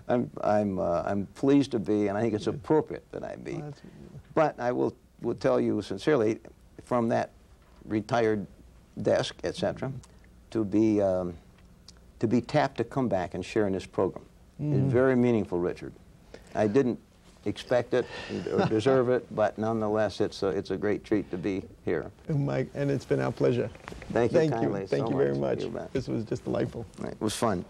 I'm pleased to be, and I think it's appropriate that I be. But I will tell you sincerely, from that retired desk, etc., to be tapped to come back and share in this program is very meaningful, Richard. I didn't expect it or deserve it, but nonetheless, it's a great treat to be here. Mike, and it's been our pleasure. Thank you kindly. Thank you very much. You bet. This was just delightful. It was fun.